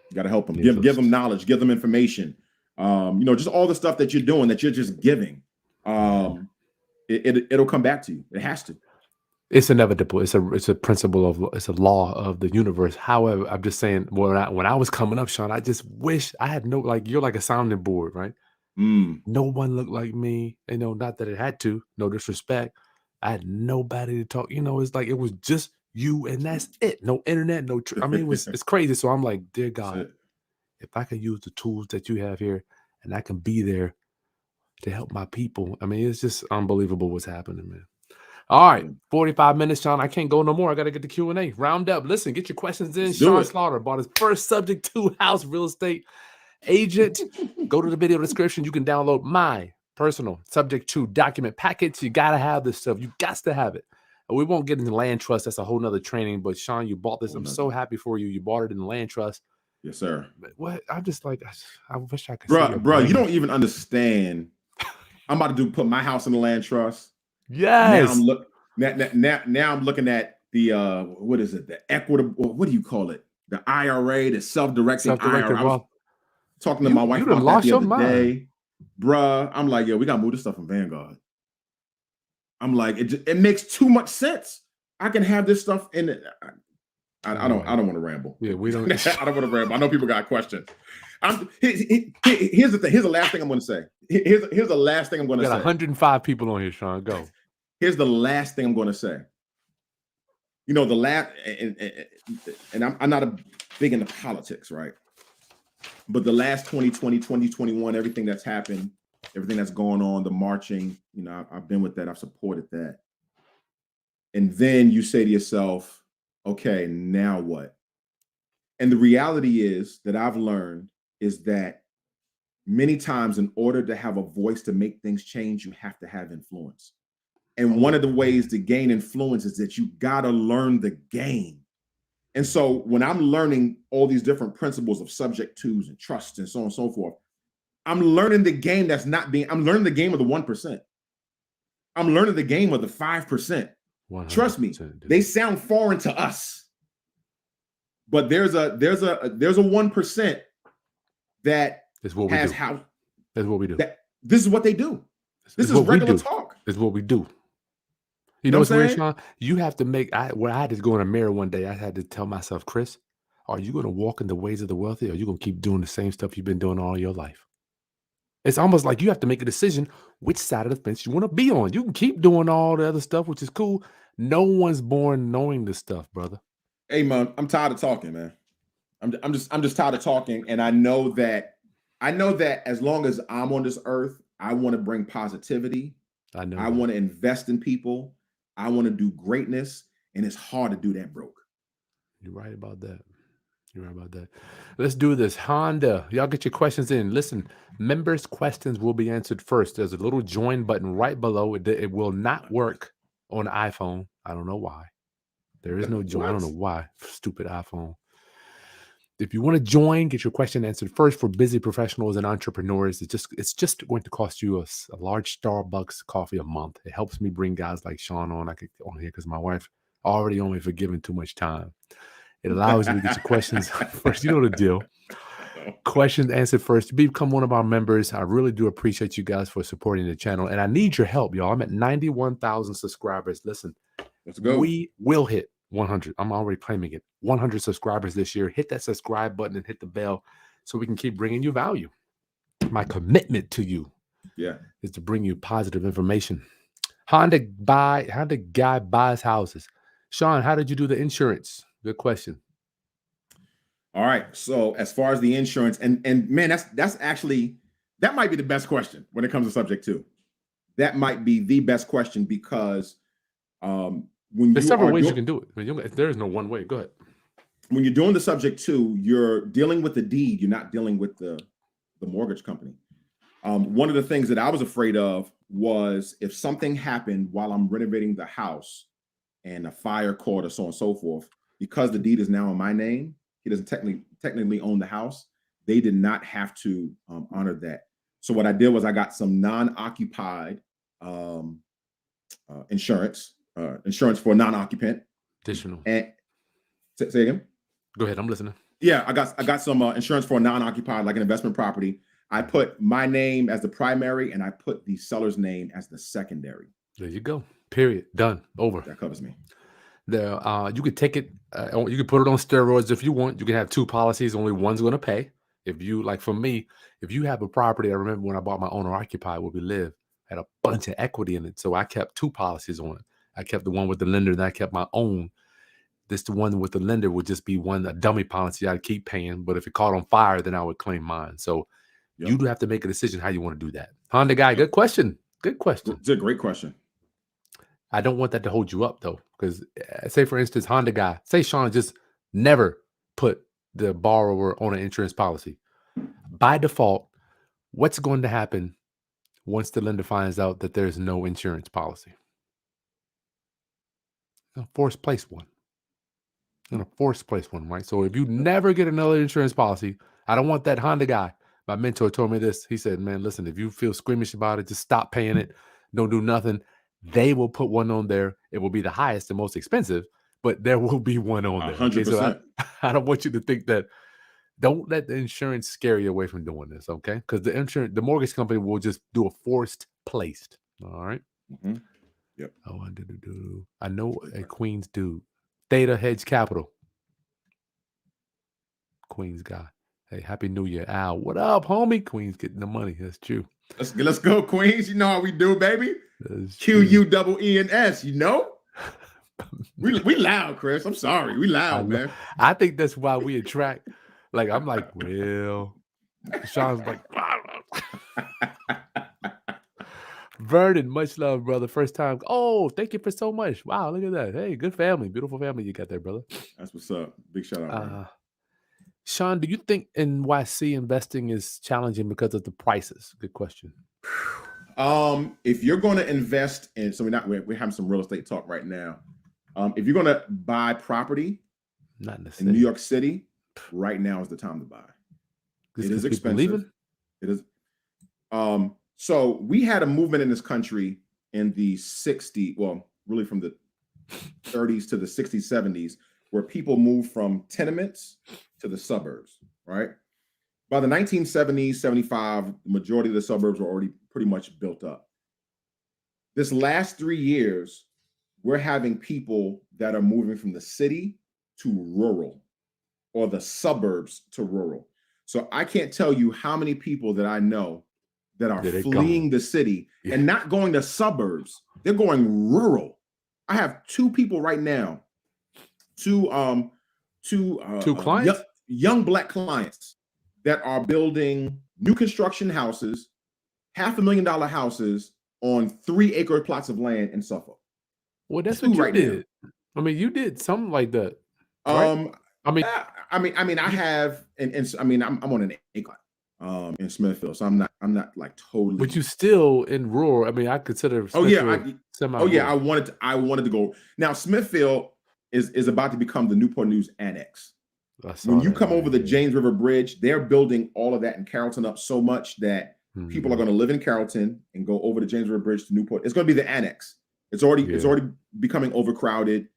You got to help them. Give them knowledge, give them information. Just all the stuff that you're doing, that you're just giving. It'll come back to you. It has to. It's inevitable. It's a principle it's a law of the universe. However, I'm just saying, when I was coming up, Sean, I just wish I had you're like a sounding board, right? No one looked like me. Not that it had to. No disrespect. I had nobody to talk. It's like it was just you, and that's it. No internet. No. It's crazy. So I'm like, dear God, if I can use the tools that you have here, and I can be there to help my people. I mean, it's just unbelievable what's happening, man. All right, 45 minutes, Sean. I can't go no more. I got to get the Q&A. Round up. Listen, get your questions in. Let's do Sean it. Slaughter bought his first subject to house real estate agent. Go to the video description. You can download my personal subject to document package. You got to have this stuff. You got to have it. We won't get into land trust. That's a whole nother training. But Sean, you bought this. I'm so happy for you. You bought it in land trust. Yes, sir. But what? I'm just like, I wish I could Bro, see your bro, you brain. don't even understand. I'm about to put my house in the land trust. Yes. Now I'm looking at the what is it? The equitable, what do you call it? The IRA, the self-directing IRA. I was talking to my wife about that the other day. Bruh, I'm like, yo, we gotta move this stuff from Vanguard. I'm like, it makes too much sense. I can have this stuff in it. I don't want to ramble. Yeah, we don't. I don't want to ramble. I know people got questions. Here's the thing. Here's the last thing I'm going to say. Here's the last thing I'm going to say. Got 105 people on here, Sean. Go. Here's the last thing I'm going to say. You know, the last, and I'm not big into politics, right? But the last 2020, 2021, everything that's happened, everything that's going on, the marching, you know, I've been with that. I've supported that. And then you say to yourself, okay, now what? And the reality is that I've learned is that many times in order to have a voice to make things change, you have to have influence. And one of the ways to gain influence is that you got to learn the game. And so when I'm learning all these different principles of subject twos and trusts and so on and so forth, I'm learning the game I'm learning the game of the 1%. I'm learning the game of the 5%. Trust me, they sound foreign to us. But there's a 1% that is what we has do. how. That's what we do. This is what they do. This is regular talk. This is what we do. You know what's weird, Sean? You have to make. I had to go in a mirror one day. I had to tell myself, Chris, are you going to walk in the ways of the wealthy, or are you going to keep doing the same stuff you've been doing all your life? It's almost like you have to make a decision which side of the fence you want to be on. You can keep doing all the other stuff, which is cool. No one's born knowing this stuff, brother. Hey, man, I'm tired of talking, man. I'm just tired of talking, and I know that as long as I'm on this earth, I want to bring positivity. I want to invest in people. I want to do greatness, and it's hard to do that broke. You're right about that. You're right about that. Let's do this. Honda, y'all get your questions in. Listen, members' questions will be answered first. There's a little join button right below. It will not work on iPhone. I don't know why. There is no join. I don't know why. Stupid iPhone. If you want to join, get your question answered first. For busy professionals and entrepreneurs, it's just going to cost you a large Starbucks coffee a month. It helps me bring guys like Sean on. I could on here because my wife already on me for giving too much time. It allows you to get your questions first. You know the deal. Questions answered first. To become one of our members, I really do appreciate you guys for supporting the channel. And I need your help, y'all. I'm at 91,000 subscribers. Listen, let's go. We will hit 100. I'm already claiming it. 100 subscribers this year. Hit that subscribe button and hit the bell so we can keep bringing you value. My commitment to you is to bring you positive information. How did guy buys houses? Sean, how did you do the insurance? Good question. All right. So as far as the insurance, and man, that's actually, that might be the best question when it comes to subject two. That might be the best question because when there's several ways you can do it. There is no one way. Go ahead. When you're doing the subject two, you're dealing with the deed. You're not dealing with the mortgage company. One of the things that I was afraid of was if something happened while I'm renovating the house and a fire caught or so on and so forth, because the deed is now in my name, he doesn't technically own the house. They did not have to honor that. So what I did was I got some non-occupied insurance for a non-occupant. Additional. And say again. Go ahead. I'm listening. Yeah, I got some insurance for a non-occupied, like an investment property. I put my name as the primary, and I put the seller's name as the secondary. There you go. Period. Done. Over. That covers me. There, you could take it. You could put it on steroids if you want. You can have two policies. Only one's going to pay. If you, like for me, if you have a property, I remember when I bought my owner occupied where we live, I had a bunch of equity in it. So I kept two policies on it. I kept the one with the lender, and I kept my own. The one with the lender would just be a dummy policy I'd keep paying. But if it caught on fire, then I would claim mine. So Yep. You do have to make a decision how you want to do that. Honda guy, good question. Good question. It's a great question. I don't want that to hold you up though, because say for instance, Honda guy, say Sean just never put the borrower on an insurance policy. By default, what's going to happen once the lender finds out that there's no insurance policy? Force place one. Gonna force place one, right? So if you never get another insurance policy, I don't want that Honda guy. My mentor told me this. He said, man, listen, if you feel squeamish about it, just stop paying it. Don't do nothing. They will put one on there. It will be the highest and most expensive, but there will be one on there. 100%. Okay? So I don't want you to think that. Don't let the insurance scare you away from doing this, okay? Because the mortgage company will just do a forced placed. All right. Mm-hmm. Yep. Oh, I know a Queens dude. Theta Hedge Capital. Queens guy. Hey, Happy New Year, Al. What up, homie? Queens getting the money. That's true. Let's go, Queens. You know how we do, baby. QUEENS. You know, we loud, Chris. I'm sorry, we loud, man. I think that's why we attract. Like I'm like, well, Sean's like, Vernon, much love, brother. First time. Oh, thank you for so much. Wow, look at that. Hey, good family, beautiful family you got there, brother. That's what's up. Big shout out. Sean, do you think NYC investing is challenging because of the prices? Good question. If you're going to invest in, so we're having some real estate talk right now. If you're going to buy property, not in New York City, right now is the time to buy. It is expensive. It is. So we had a movement in this country in the 60s, well, really from the 30s to the 60s, 70s, where people moved from tenements to the suburbs, right? By the 1970s, 75, the majority of the suburbs were already pretty much built up. This last 3 years, we're having people that are moving from the city to rural or the suburbs to rural. So I can't tell you how many people that I know that are fleeing the city and not going to suburbs. They're going rural. I have 2 people right now, two clients, young Black clients that are building new construction houses, $500,000 houses on 3-acre plots of land in Suffolk. Well, that's what you did. Now. I mean, you did something like that. Right? I have, and I mean, I'm on an acre in Smithfield, so I'm not like totally. But you still in rural. I mean, I consider. I wanted to go. Now Smithfield is about to become the Newport News Annex. When you come over the James River Bridge, they're building all of that in Carrollton up so much that people are going to live in Carrollton and go over the James River Bridge to Newport. It's going to be the Annex. It's already becoming overcrowded.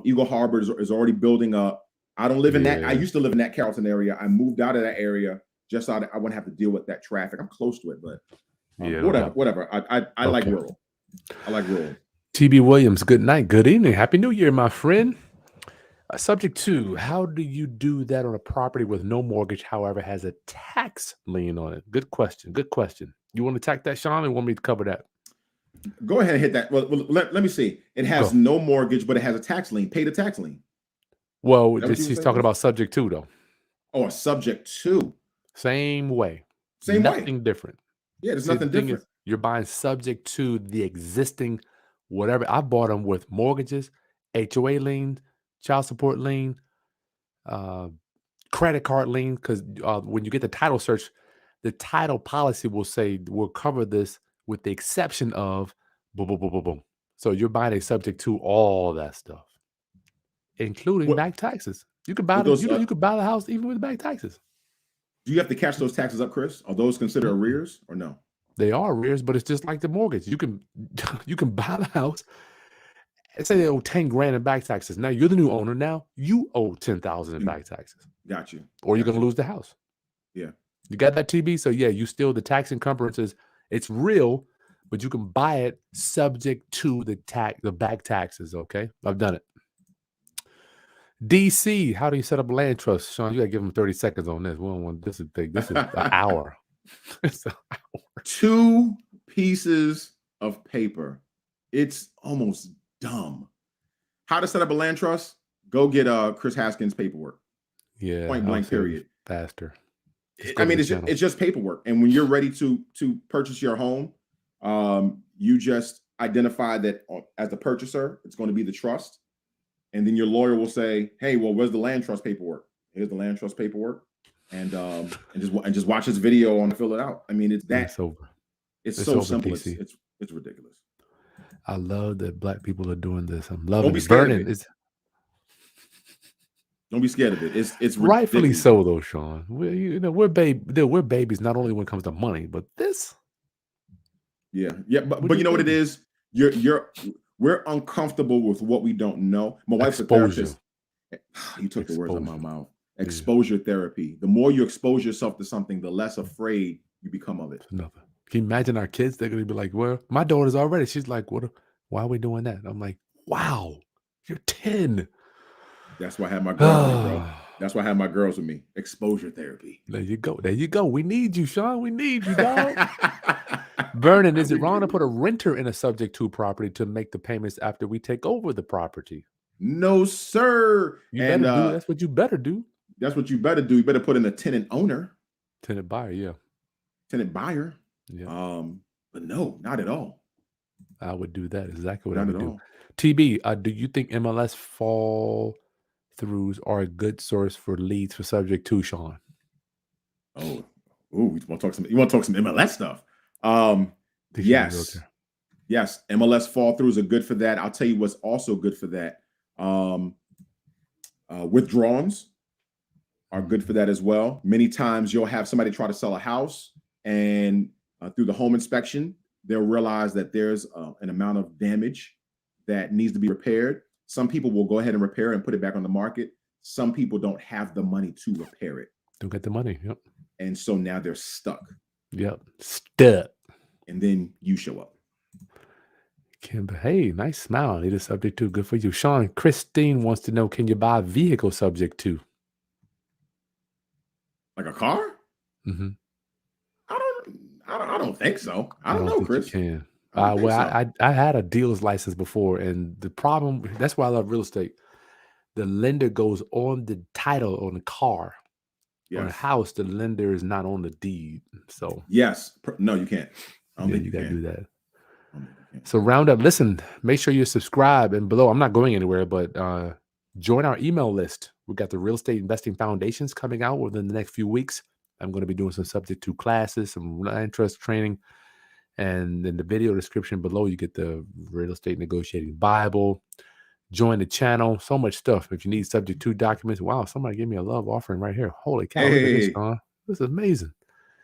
Eagle Harbor is already building up. I don't live in that. I used to live in that Carrollton area. I moved out of that area just so I wouldn't have to deal with that traffic. I'm close to it, but whatever. I like rural. I like rural. TB Williams, good night, good evening, Happy New Year, my friend. Subject 2, how do you do that on a property with no mortgage, however, has a tax lien on it? Good question. Good question. You want to attack that, Sean, or want me to cover that? Go ahead and hit that. Well let me see. It has no mortgage, but it has a tax lien. Pay the tax lien. Well, he's talking about subject 2, though. Oh, a subject 2. Same way. Nothing different. Yeah, there's nothing different. You're buying subject to the existing whatever. I bought them with mortgages, HOA lien, child support lien, credit card lien, because when you get the title search, the title policy will say we'll cover this with the exception of boom, boom, boom, boom, boom. So you're buying a subject to all that stuff, including back taxes. You could buy you could buy the house even with back taxes. Do you have to catch those taxes up, Chris? Are those considered arrears or no? They are arrears, but it's just like the mortgage. You can buy the house. Say they owe 10 grand in back taxes. Now you're the new owner. Now you owe 10,000 in back taxes. Got you. Or you're going to lose the house. Yeah. You got that, TB? So yeah, you still, the tax encumbrances, it's real, but you can buy it subject to the back taxes. Okay. I've done it. DC, how do you set up a land trust? Sean, you got to give them 30 seconds on this. This is big. This is an hour. It's an hour. 2 pieces of paper. It's almost dumb. How to set up a land trust? Go get Chris Haskins' paperwork. Yeah. Point blank, period. Faster. Just go to the channel. It's just paperwork. And when you're ready to purchase your home, you just identify that as the purchaser, it's going to be the trust. And then your lawyer will say, hey, well, where's the land trust paperwork? Here's the land trust paperwork. And just watch this video on fill it out. I mean, it's over. It's so over, simple. DC. It's ridiculous. I love that Black people are doing this. I'm loving Don't be it. scared Burning. of it. Don't be scared of it. It's rightfully ridiculous. so, though, Sean. We're babies not only when it comes to money, but this. Yeah. But you know what it is? We're uncomfortable with what we don't know. My wife's a therapist. You took the words out of my mouth. Exposure therapy. The more you expose yourself to something, the less afraid you become of it. Nothing. Can you imagine our kids? They're gonna be like, "Well, my daughter's already." She's like, "What? Why are we doing that?" I'm like, "Wow, you're 10." That's why I have my girls with me, bro. That's why I have my girls with me. Exposure therapy. There you go. There you go. We need you, Sean. We need you, dog. Vernon, is it wrong to put a renter in a subject to property to make the payments after we take over the property? No, sir. That's what you better do. That's what you better do. You better put in a tenant owner. Tenant buyer, yeah. Tenant buyer. Yeah. But no, not at all. I would do that. Exactly what I would do. TB, do you think MLS fall throughs are a good source for leads for subject to, Sean? You want to talk some MLS stuff? Yes. Yes, MLS fall throughs are good for that. I'll tell you what's also good for that. Withdrawals are good for that as well. Many times you'll have somebody try to sell a house, and through the home inspection, they'll realize that there's an amount of damage that needs to be repaired. Some people will go ahead and repair it and put it back on the market. Some people don't have the money to repair it. Don't get the money. Yep. And so now they're stuck. Yep. Stuck. And then you show up. Kimber, hey, nice smile. Need a subject to. Good for you. Sean, Christine wants to know, can you buy a vehicle subject to? Like a car? Mm-hmm. I don't think so. I don't know, Chris. You can. I had a dealer's license before, and the problem, that's why I love real estate. The lender goes on the title on the car. Yes. On a house, the lender is not on the deed. So yes. No, you can't. You got to do that. So round up, listen, make sure you subscribe, and below, I'm not going anywhere, but join our email list. We've got the Real Estate Investing Foundations coming out within the next few weeks. I'm going to be doing some subject to classes, some land trust training. And in the video description below, you get the Real Estate Negotiating Bible. Join the channel. So much stuff. If you need subject to documents, wow, somebody gave me a love offering right here. Holy cow, look at this, Sean. This is amazing.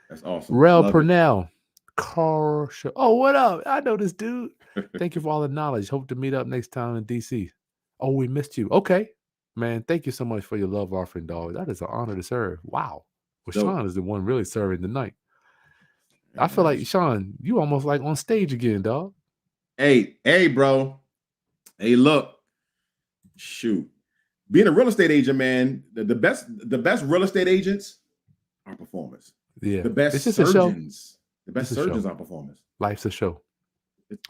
That's awesome. Rel Purnell. Car show. Oh, what up? I know this dude. Thank you for all the knowledge. Hope to meet up next time in DC. Oh, we missed you. Okay, man. Thank you so much for your love offering, dog. That is an honor to serve. Wow. Well, Sean is the one really serving tonight. I feel like, Sean, you almost like on stage again, dog. Hey, bro. Hey, look. Shoot. Being a real estate agent, man, the best real estate agents are performers. Yeah. The best surgeons. The best surgeons are performers. Life's a show.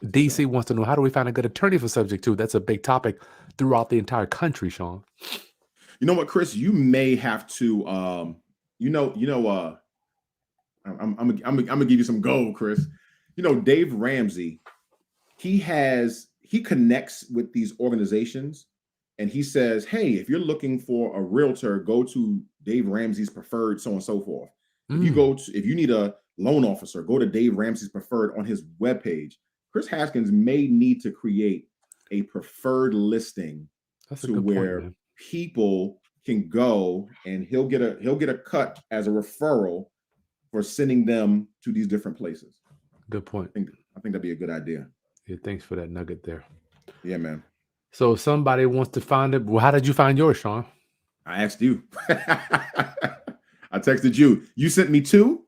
DC wants to know, how do we find a good attorney for subject to? That's a big topic throughout the entire country, Sean. You know what, Chris? You may have to I'm gonna give you some gold, Chris. You know, Dave Ramsey, he connects with these organizations, and he says, hey, if you're looking for a realtor, go to Dave Ramsey's preferred, so on and so forth. If you need a loan officer, go to Dave Ramsey's preferred on his webpage. Chris Haskins may need to create a preferred listing to where people can go, and he'll get a cut as a referral for sending them to these different places. Good point. I think that'd be a good idea. Yeah, thanks for that nugget there. Yeah, man. So somebody wants to find it. Well, how did you find yours, Sean? I asked you. I texted you. You sent me two.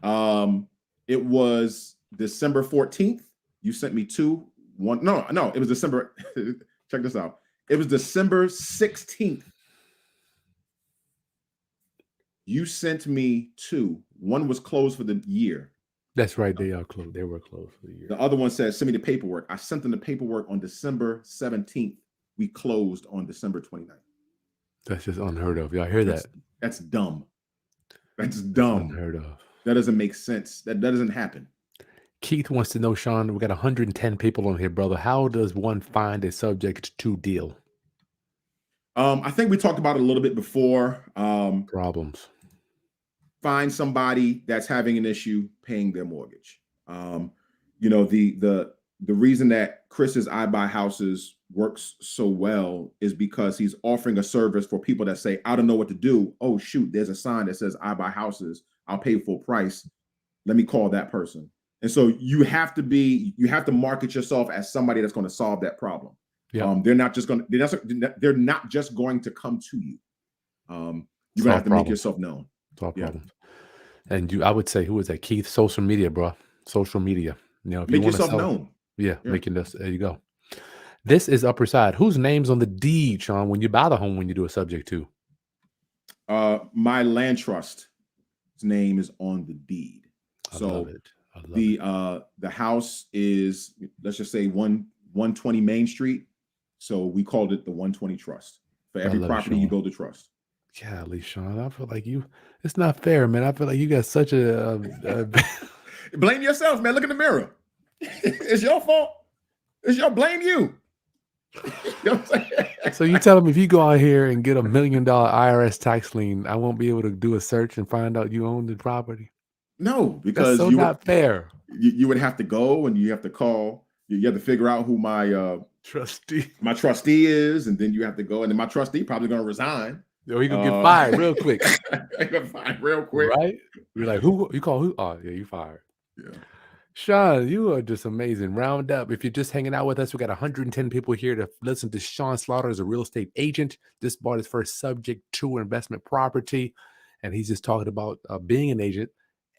It was December 14th. You sent me two. No, it was December. Check this out. It was December 16th. You sent me two. One was closed for the year. That's right. They are closed. They were closed for the year. The other one says, send me the paperwork. I sent them the paperwork on December 17th. We closed on December 29th. That's just unheard of. Y'all hear that? That's dumb. That's dumb. Unheard of. That doesn't make sense. That doesn't happen. Keith wants to know, Sean, we got 110 people on here, brother. How does one find a subject to deal? I think we talked about it a little bit before. Problems. Find somebody that's having an issue paying their mortgage. You know, the reason that Chris's I Buy Houses works so well is because he's offering a service for people that say, I don't know what to do. Oh, shoot, there's a sign that says I buy houses. I'll pay full price. Let me call that person. And so you have to market yourself as somebody that's going to solve that problem. Yeah. They're not just going to come to you. You're gonna have to make yourself known. Solve problems. And I would say, who is that? Keith, social media, bro. Social media. You know, if make you yourself known. Yeah, making this. There you go. This is Upper Side. Whose name's on the deed, Sean, when you buy the home, when you do a subject to? My land trust's name is on the deed. I love it. The house is, let's just say 120 Main Street. So we called it the 120 Trust. For every property, you build a trust. Golly, Sean, I feel like it's not fair, man. I feel like you got such a blame yourself, man. Look in the mirror. It's your fault. Blame you. You know what I'm saying? So you tell me if you go out here and get $1 million IRS tax lien, I won't be able to do a search and find out you own the property? No, because that's not fair. You would have to go and you have to call. You have to figure out who my trustee is, and then you have to go, and then my trustee probably going to resign. Yo, he gonna get fired real quick. Right? You're like, who? You call who? Oh, yeah, you fired. Yeah. Sean, you are just amazing. Round up. If you're just hanging out with us, we got 110 people here to listen to Sean Slaughter as a real estate agent. Just bought his first subject to investment property, and he's just talking about being an agent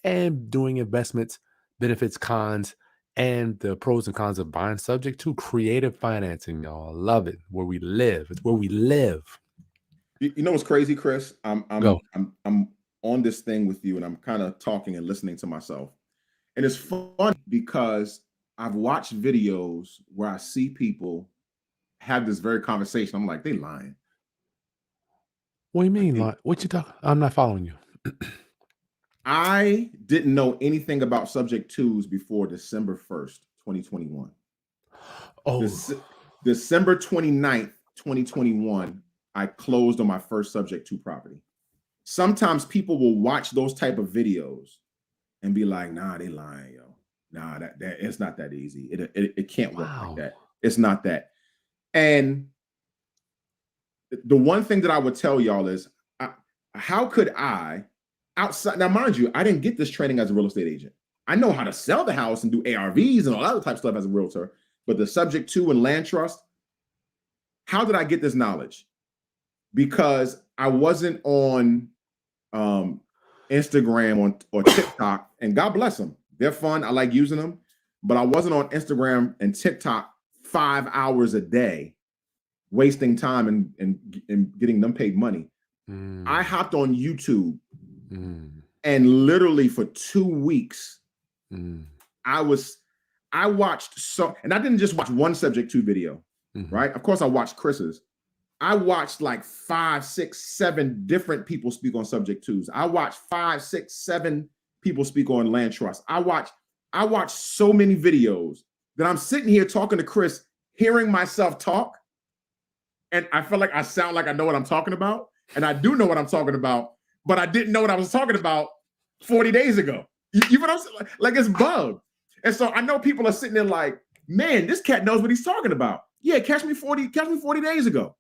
and doing investments, benefits, cons, and the pros and cons of buying subject to creative financing. Y'all, I love it. Where we live. It's where we live. You know what's crazy, Chris? I'm on this thing with you, and I'm kind of talking and listening to myself. And it's fun because I've watched videos where I see people have this very conversation. I'm like, they lying. What do you mean? What you talking? I'm not following you. I didn't know anything about subject twos before December 1st, 2021. Oh, December 29th, 2021. I closed on my first subject to property. Sometimes people will watch those type of videos and be like, nah, they lying, yo. Nah, that it's not that easy. It can't work like that. It's not that. And the one thing that I would tell y'all is, how could I, outside, now mind you, I didn't get this training as a real estate agent. I know how to sell the house and do ARVs and all other type of stuff as a realtor, but the subject to and land trust, how did I get this knowledge? Because I wasn't on Instagram or TikTok, and God bless them. They're fun. I like using them, but I wasn't on Instagram and TikTok 5 hours a day, wasting time and getting them paid money. I hopped on YouTube and literally for 2 weeks, I watched and I didn't just watch one subject to video, right? Of course I watched Chris's. I watched like 5, 6, 7 different people speak on subject twos. I watched 5, 6, 7 people speak on land trust. I watched so many videos that I'm sitting here talking to Chris, hearing myself talk, and I feel like I sound like I know what I'm talking about, and I do know what I'm talking about, but I didn't know what I was talking about 40 days ago. You know what I'm saying? Like it's bugged. And so I know people are sitting there like, man, this cat knows what he's talking about. Yeah, catch me 40 days ago.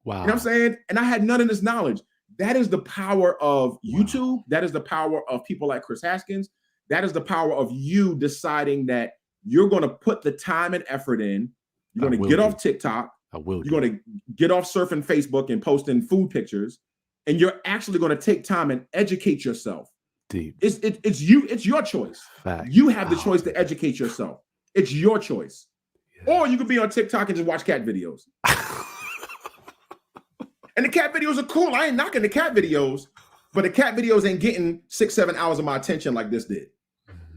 Wow. You know what I'm saying? And I had none of this knowledge. That is the power of YouTube. Wow. That is the power of people like Chris Haskins. That is the power of you deciding that you're going to put the time and effort in. You're going to get off TikTok. You're going to get off surfing Facebook and posting food pictures. And you're actually going to take time and educate yourself. Deep. It's you. It's your choice. Fact. You have the choice to educate yourself. It's your choice. Yeah. Or you could be on TikTok and just watch cat videos. And the cat videos are cool. I ain't knocking the cat videos, but the cat videos ain't getting 6, 7 hours of my attention like this did.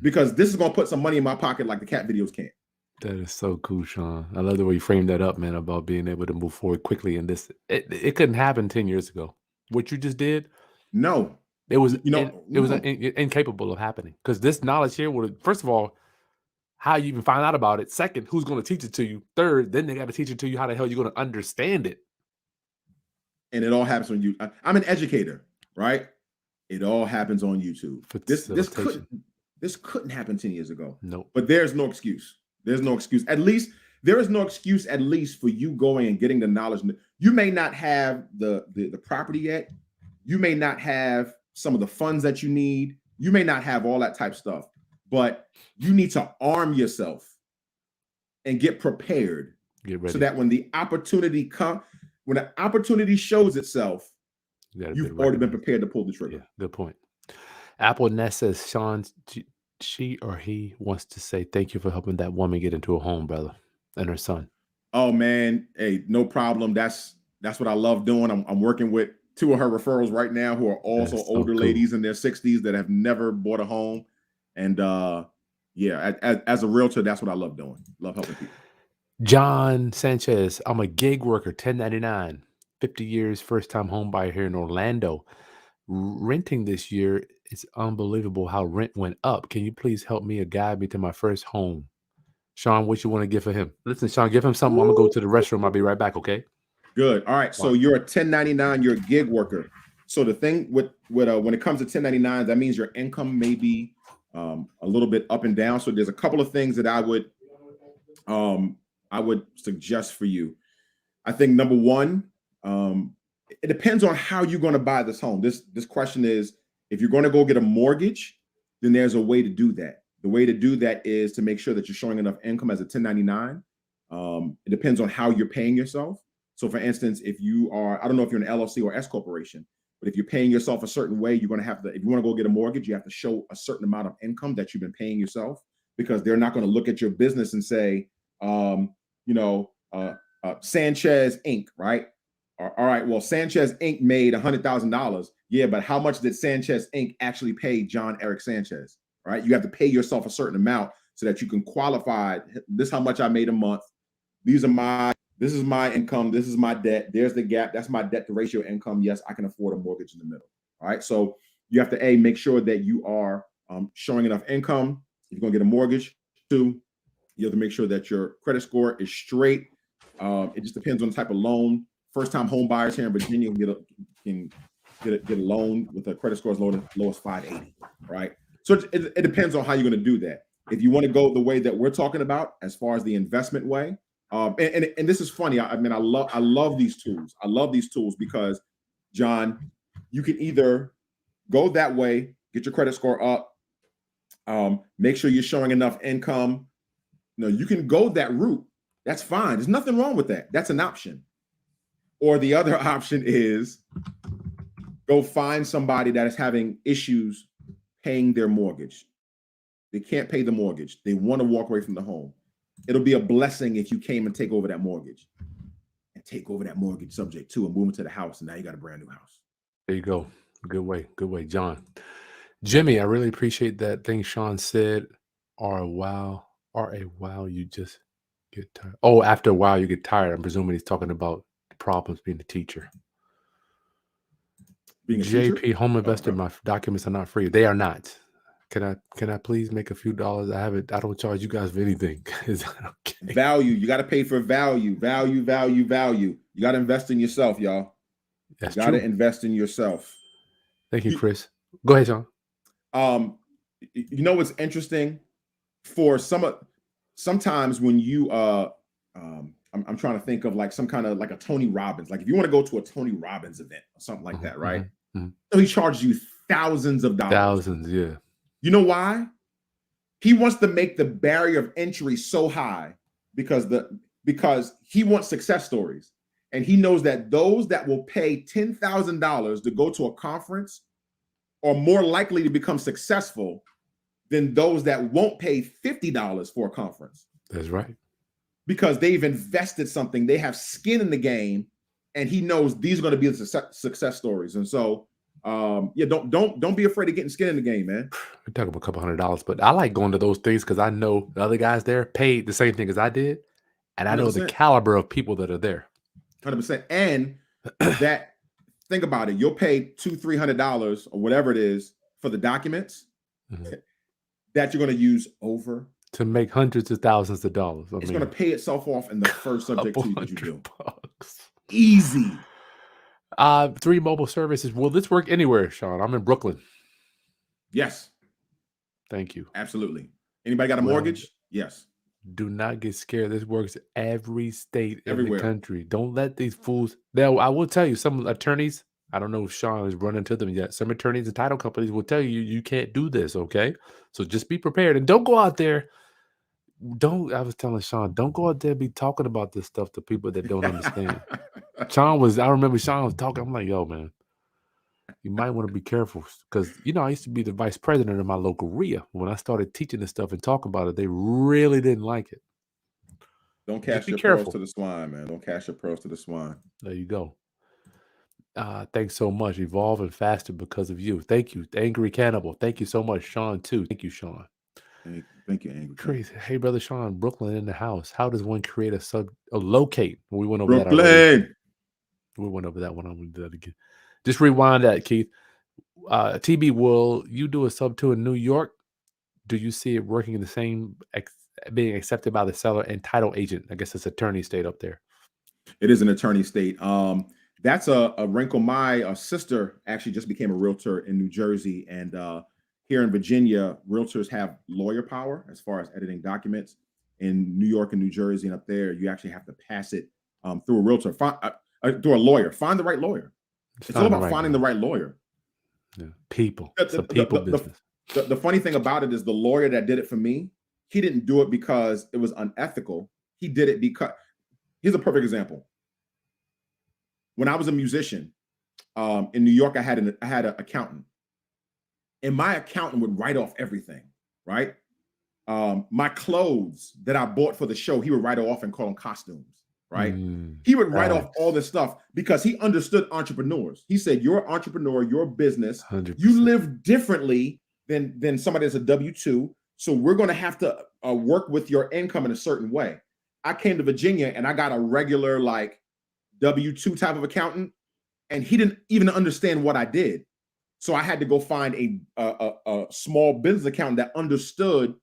Because this is going to put some money in my pocket like the cat videos can't. That is so cool, Sean. I love the way you framed that up, man, about being able to move forward quickly in this. It couldn't happen 10 years ago. What you just did? No. It was You know, incapable of happening because this knowledge here would, first of all, how you even find out about it. Second, who's going to teach it to you? Third, then they got to teach it to you how the hell you're going to understand it. and it all happens when you. I'm an educator, right? It all happens on YouTube. This couldn't happen 10 years ago. Nope. But there's no excuse. There's no excuse. At least there is no excuse. At least for you going and getting the knowledge. You may not have the property yet. You may not have some of the funds that you need. You may not have all that type of stuff. But you need to arm yourself and get prepared. Get ready. So that when the opportunity comes, when the opportunity shows itself, you've already been prepared to pull the trigger. Yeah, good point. Apple Nest says, Sean, she or he wants to say thank you for helping that woman get into a home, brother, and her son. Oh man, hey, no problem. That's what I love doing. I'm working with 2 of her referrals right now who are also older ladies in their 60s that have never bought a home. And yeah, as a realtor, that's what I love doing. Love helping people. John Sanchez, I'm a gig worker, 1099, 50 years, first-time home buyer here in Orlando. Renting this year, it's unbelievable how rent went up. Can you please help me or guide me to my first home? Sean, what you want to give for him? Listen, Sean, give him something. I'm going to go to the restroom. I'll be right back, okay? Good. All right. So you're a 1099, you're a gig worker. So the thing with when it comes to 1099, that means your income may be a little bit up and down. So there's a couple of things that I would suggest for you. I think number one, it depends on how you're going to buy this home. This question is, if you're going to go get a mortgage, then there's a way to do that. The way to do that is to make sure that you're showing enough income as a 1099. It depends on how you're paying yourself. So for instance, if you are, I don't know if you're an LLC or S corporation, but if you're paying yourself a certain way, you're going to have to, if you want to go get a mortgage, you have to show a certain amount of income that you've been paying yourself, because they're not going to look at your business and say, Sanchez Inc., right? All right, well, Sanchez Inc. made $100,000. Yeah, but how much did Sanchez Inc. actually pay John Eric Sanchez, right? You have to pay yourself a certain amount so that you can qualify. This is how much I made a month. This is my income. This is my debt. There's the gap. That's my debt to ratio income. Yes, I can afford a mortgage in the middle. All right. So you have to make sure that you are showing enough income. If you're going to get a mortgage. 2, you have to make sure that your credit score is straight. It just depends on the type of loan. First-time home buyers here in Virginia can get a loan with a credit score as low as 580. Right. So it depends on how you're going to do that. If you want to go the way that we're talking about, as far as the investment way. And this is funny. I love these tools. I love these tools because, John, you can either go that way, get your credit score up, make sure you're showing enough income. You can go that route. That's fine. There's nothing wrong with that. That's an option. Or the other option is go find somebody that is having issues paying their mortgage. They can't pay the mortgage. They want to walk away from the home. It'll be a blessing if you came and take over that mortgage subject to and move into the house. And now you got a brand new house. There you go. Good way, John. Jimmy, I really appreciate that thing Sean said. A while you just get tired. Oh, after a while you get tired. I'm presuming he's talking about the problems being a teacher. Being a JP, teacher? home investor, my documents are not free. They are not. Can I please make a few dollars? I don't charge you guys for anything. Is that okay? Value. You got to pay for value. Value. You got to invest in yourself, y'all. That's true. You got to invest in yourself. Thank you, Chris. Go ahead, Sean. What's interesting? Sometimes when you I'm trying to think of like some kind of like a Tony Robbins. Like if you want to go to a Tony Robbins event or something like that, right? Mm-hmm. So he charges you thousands of dollars. Thousands, yeah. You know why? He wants to make the barrier of entry so high because he wants success stories. And he knows that those that will pay $10,000 to go to a conference are more likely to become successful than those that won't pay $50 for a conference. That's right. Because they've invested something, they have skin in the game, and he knows these are going to be the success stories. And so don't be afraid of getting skin in the game, man. We're talking about a couple $100, but I like going to those things because I know the other guys there paid the same thing as I did, and I know 100%. The caliber of people that are there. 100%, and that think about it. You'll pay $200-$300 or whatever it is for the documents that you're going to use over to make hundreds of thousands of dollars. It's going to pay itself off in the first subject to that you do. Bucks. Easy. 3 mobile services. Will this work anywhere, Sean? I'm in Brooklyn. Yes. Thank you. Absolutely. Anybody got a mortgage? Yes. Do not get scared. This works every state in Everywhere. the country. Don't let these fools. Now, I will tell you, some attorneys, I don't know if Sean has run into them yet. Some attorneys and title companies will tell you, you can't do this, okay? So just be prepared. And don't go out there. I was telling Sean, don't go out there and be talking about this stuff to people that don't understand. I remember Sean was talking. I'm like, yo, man, you might want to be careful because, I used to be the vice president of my local RIA. When I started teaching this stuff and talking about it, they really didn't like it. Don't cast your pearls to the swine, man. Don't cast your pearls to the swine. There you go. Thanks so much. Evolving faster because of you. Thank you. Angry Cannibal. Thank you so much. Sean, too. Thank you, Sean. Thank you, Angry. Crazy. Hey, brother Sean, Brooklyn in the house. How does one create locate? We went over Brooklyn. that already. We went over that one. I'm going to do that again. Just rewind that, Keith. TB, will you do a sub 2 in New York? Do you see it working in the same, being accepted by the seller and title agent? I guess it's attorney state up there. It is an attorney state. That's a wrinkle. My sister actually just became a realtor in New Jersey, and here in Virginia, realtors have lawyer power as far as editing documents. In New York and New Jersey and up there, you actually have to pass it through a realtor, through a lawyer. Find the right lawyer. It's all about finding the right lawyer. Yeah. People. It's a people business. The funny thing about it is the lawyer that did it for me, he didn't do it because it was unethical. He did it because, here's a perfect example. When I was a musician in New York, I had an accountant, and my accountant would write off everything, right? My clothes that I bought for the show, he would write off and call them costumes, right? He would write off all this stuff because he understood entrepreneurs. He said, you're an entrepreneur, your business, 100%. You live differently than somebody that's a W-2. So we're going to have to work with your income in a certain way. I came to Virginia and I got a regular like W-2 type of accountant, and he didn't even understand what I did. So I had to go find a small business accountant that understood,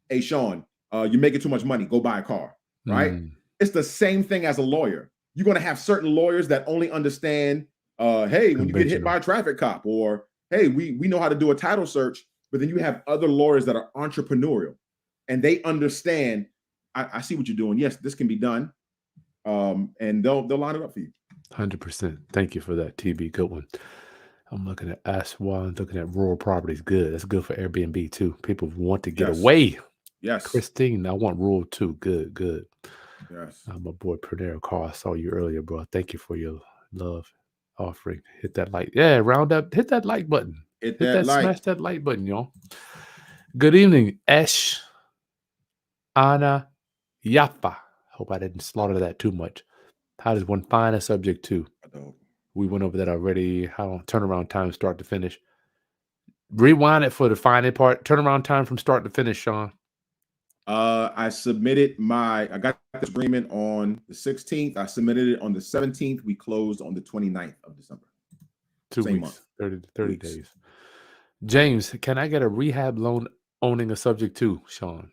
hey, Sean, you're making too much money. Go buy a car, right? It's the same thing as a lawyer. You're going to have certain lawyers that only understand, hey, when you get hit by a traffic cop, or, hey, we know how to do a title search. But then you have other lawyers that are entrepreneurial, and they understand, I see what you're doing. Yes, this can be done. And they'll line it up for you. 100%. Thank you for that, TB. Good one. I'm looking at Aswan, looking at rural properties. Good. That's good for Airbnb too. People want to get away. Yes. Christine, I want rural too. Good, good. Yes. My boy Pernero Carr, I saw you earlier, bro. Thank you for your love offering. Hit that like. Yeah, round up. Hit that like button. Hit that like. Smash that like button, y'all. Good evening, Esh Ana Yapa. Hope I didn't slaughter that too much. How does one find a subject to? We went over that already. How turnaround time start to finish. Rewind it for the finding part. Turnaround time from start to finish, Sean. I got this agreement on the 16th. I submitted it on the 17th. We closed on the 29th of December. 2 weeks, month. 30 days. James, can I get a rehab loan owning a subject to, Sean?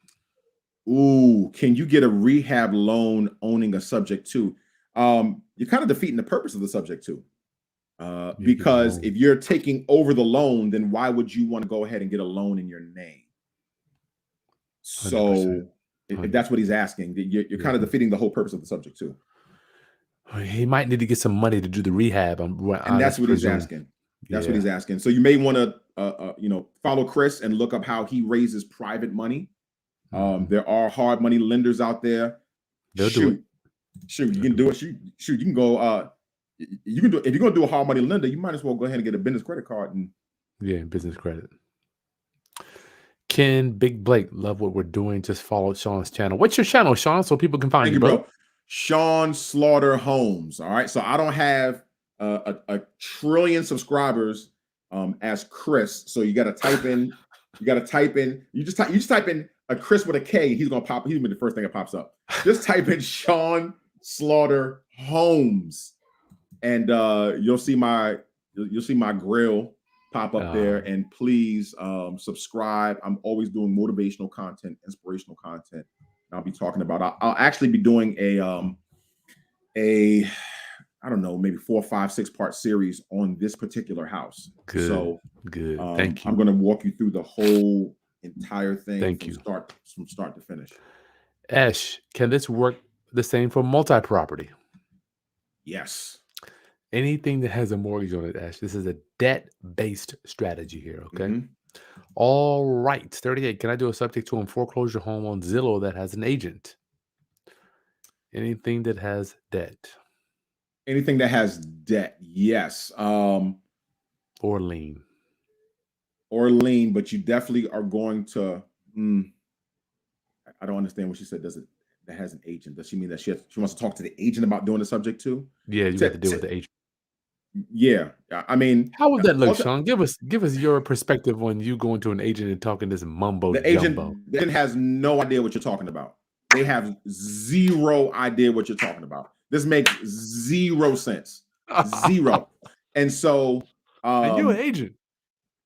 Ooh, can you get a rehab loan owning a subject to? You're kind of defeating the purpose of the subject to. Because if you're taking over the loan, then why would you want to go ahead and get a loan in your name? So if that's what he's asking, you're kind of defeating the whole purpose of the subject too. He might need to get some money to do the rehab. And that's what he's asking. That's what he's asking. So you may want to, follow Chris and look up how he raises private money. There are hard money lenders out there. They'll do it. Shoot, you can do it. Shoot, you can go. You can do, if you're going to do a hard money lender, you might as well go ahead and get a business credit card. And business credit. Ken Big Blake, love what we're doing. Just follow Sean's channel. What's your channel, Sean, so people can find you, bro? Sean Slaughter Homes. All right. So I don't have a trillion subscribers as Chris. So you got to type in. You just type in a Chris with a K. He's gonna pop. He's gonna be the first thing that pops up. Just type in Sean Slaughter Homes. and you'll see my grill pop up there. And please subscribe. I'm always doing motivational content, inspirational content. I'll be talking about. I'll actually be doing a I don't know, maybe 4, 5, 6 part series on this particular house. Good. So good. Thank you. I'm going to walk you through the whole entire thing Thank from you. start to finish. Ash, can this work the same for multi-property? Yes. Anything that has a mortgage on it, Ash. This is a debt-based strategy here, okay? Mhm. All right. 38. Can I do a subject to a foreclosure home on Zillow that has an agent? Anything that has debt Anything that has debt, yes. or lien. Or lien, but you definitely are going to. I don't understand what she said. Does it that has an agent? Does she mean that she wants to talk to the agent about doing the subject too? Yeah, you got to deal with the agent. Yeah, I mean, How would that look, Sean? Give us your perspective when you go into an agent and talking this mumbo the jumbo. agent has no idea what you're talking about. They have zero idea what you're talking about. This makes zero sense. Zero. And so and you're an agent.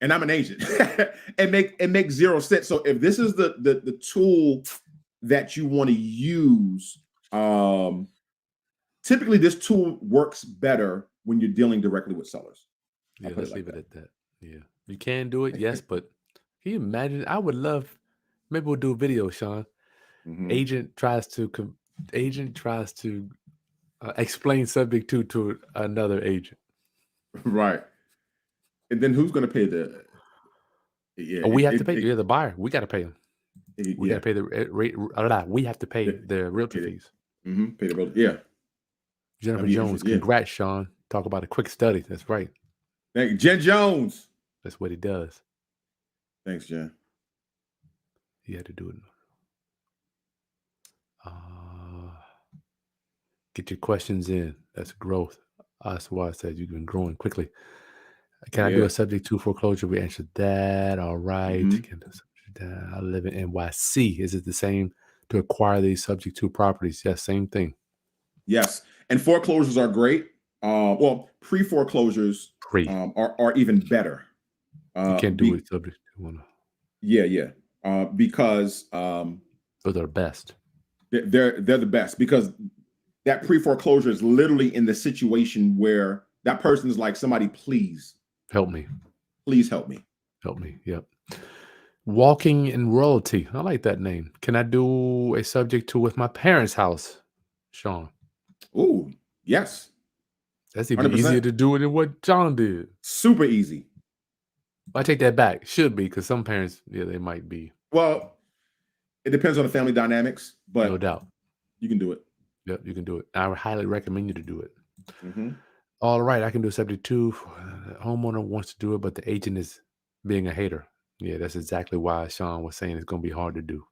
And I'm an agent. It makes zero sense. So if this is the tool that you want to use, typically this tool works better when you're dealing directly with sellers. Yeah, let's leave it at that. Yeah, you can do it, yes, but can you imagine? I would love. Maybe we'll do a video, Sean. Mhm. Agent tries to explain subject to another agent. Right. And then who's going to pay the? Yeah, we have to pay. You're the buyer. We got to pay them. We got to pay the rate. We have to pay the realtor fees. Pay the realtor. Yeah. Jennifer Jones. Congrats, Sean. Talk about a quick study. That's right. Thank you, Jen Jones. That's what he does. Thanks, Jen. He had to do it. Get your questions in. That's growth. That's why I said you've been growing quickly. Can I do a subject to foreclosure? We answered that. All right. I live in NYC. Is it the same to acquire these subject to properties? Yes, same thing. Yes. And foreclosures are great. Well, pre-foreclosures are even better. You can't do it subject to. Yeah. Because those are the best. They're the best because that pre-foreclosure is literally in the situation where that person is like, somebody, please help me. Please help me. Help me. Yep. Walking in royalty. I like that name. Can I do a subject to with my parents' house, Sean? Oh, yes. That's even 100%. Easier to do it than what John did. Super easy. I take that back. Should be, because some parents, they might be. Well, it depends on the family dynamics, but no doubt you can do it. Yep, you can do it. I would highly recommend you to do it. All right, I can do a subject to. Homeowner wants to do it, but the agent is being a hater. Yeah, that's exactly why Sean was saying it's going to be hard to do.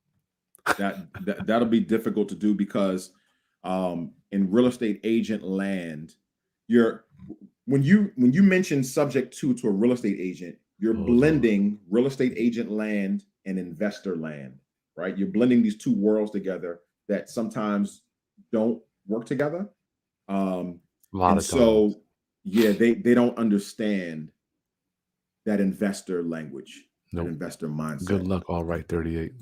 That'll be difficult to do because in real estate agent land, when you mention subject to a real estate agent, you're blending real estate agent land and investor land, right? You're blending these two worlds together that sometimes don't work together. So they don't understand that investor language, that investor mindset. Good luck. All right, 38.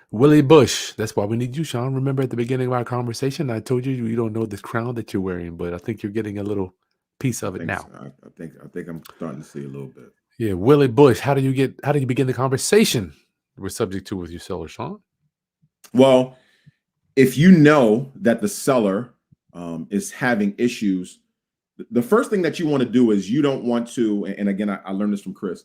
Willie Bush. That's why we need you, Sean. Remember at the beginning of our conversation, I told you don't know this crown that you're wearing, but I think you're getting a little piece of it now. I think I'm starting to see a little bit. Yeah, Willie Bush. How do you begin the conversation we're subject to with your seller, Sean? Well, if you know that the seller is having issues, the first thing that you want to do is you don't want to, and again, I learned this from Chris,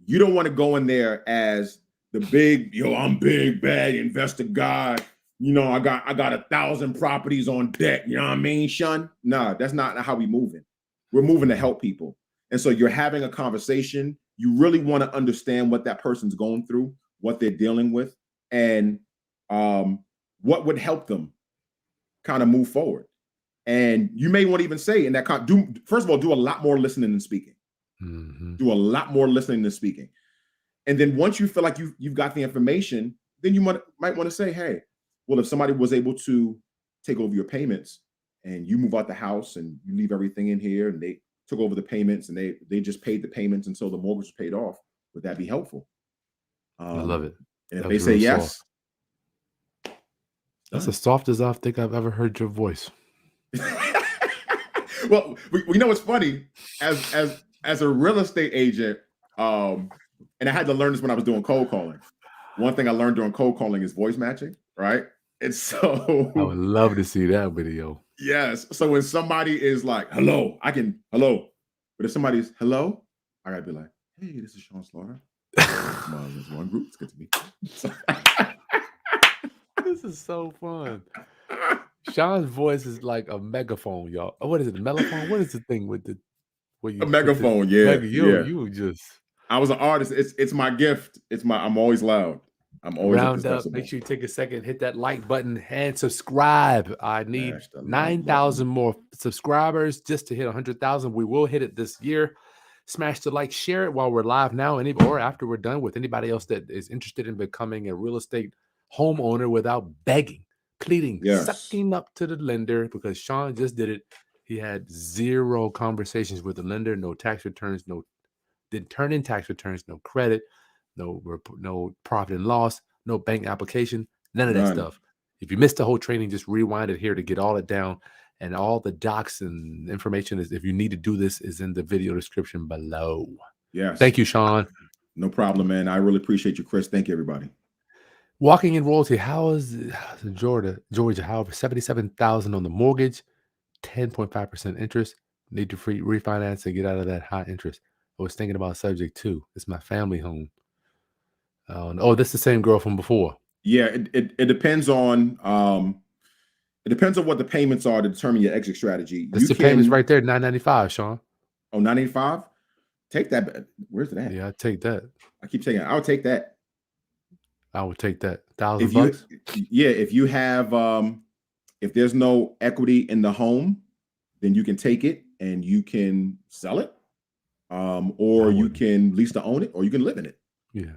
you don't want to go in there as the big, I'm big, bad investor guy. I got 1,000 properties on deck. You know what I mean, Sean? No, that's not how we moving. We're moving to help people. And so you're having a conversation. You really want to understand what that person's going through, what they're dealing with, and what would help them kind of move forward. And you may want to even say in that first of all, do a lot more listening and speaking. Do a lot more listening than speaking. And then once you feel like you've got the information, then you might want to say, hey, well, if somebody was able to take over your payments and you move out the house and you leave everything in here, and they took over the payments, and they just paid the payments until the mortgage was paid off, would that be helpful? I love it. And if That they was say real yes, soft. That's the softest I think I've ever heard your voice. Well, we know what's funny as a real estate agent, and I had to learn this when I was doing cold calling. One thing I learned during cold calling is voice matching, right? And so I would love to see that video. yes. So when somebody is like, hello, hello. But if somebody's hello, I gotta be like, hey, this is Sean Slaughter. There's one group. It's good to meet you. This is so fun. Sean's voice is like a megaphone, y'all. What is it? A megaphone? What is the thing with the where you A megaphone, yeah. You just I was an artist. It's my gift. I'm always loud. I'm always round up. Make sure you take a second, hit that like button, and subscribe. I need 9,000 more subscribers just to hit 100,000. We will hit it this year. Smash the like, share it while we're live now, or after we're done, with anybody else that is interested in becoming a real estate homeowner without begging, pleading, sucking up to the lender, because Sean just did it. He had 0 conversations with the lender, no tax returns, didn't turn in tax returns, no credit, no profit and loss, no bank application, none of that stuff. If you missed the whole training, just rewind it here to get all it down. And all the docs and information is, if you need to do this, is in the video description below. Yes. Thank you, Sean. No problem, man. I really appreciate you, Chris. Thank you, everybody. Walking in royalty. How is Georgia? However, 77,000 on the mortgage, 10.5% interest. Need to refinance and get out of that high interest. I was thinking about subject 2. It's my family home. Oh, that's the same girl from before. Yeah, it depends on it depends on what the payments are to determine your exit strategy. That's the payments right there, $995, Sean. Oh, $985? Take that. Where's it at? Yeah, I'll take that. I keep saying I'll take that. I would take that. $1,000. Yeah, if you have if there's no equity in the home, then you can take it and you can sell it. Or you can lease to own it, or you can live in it. Yeah.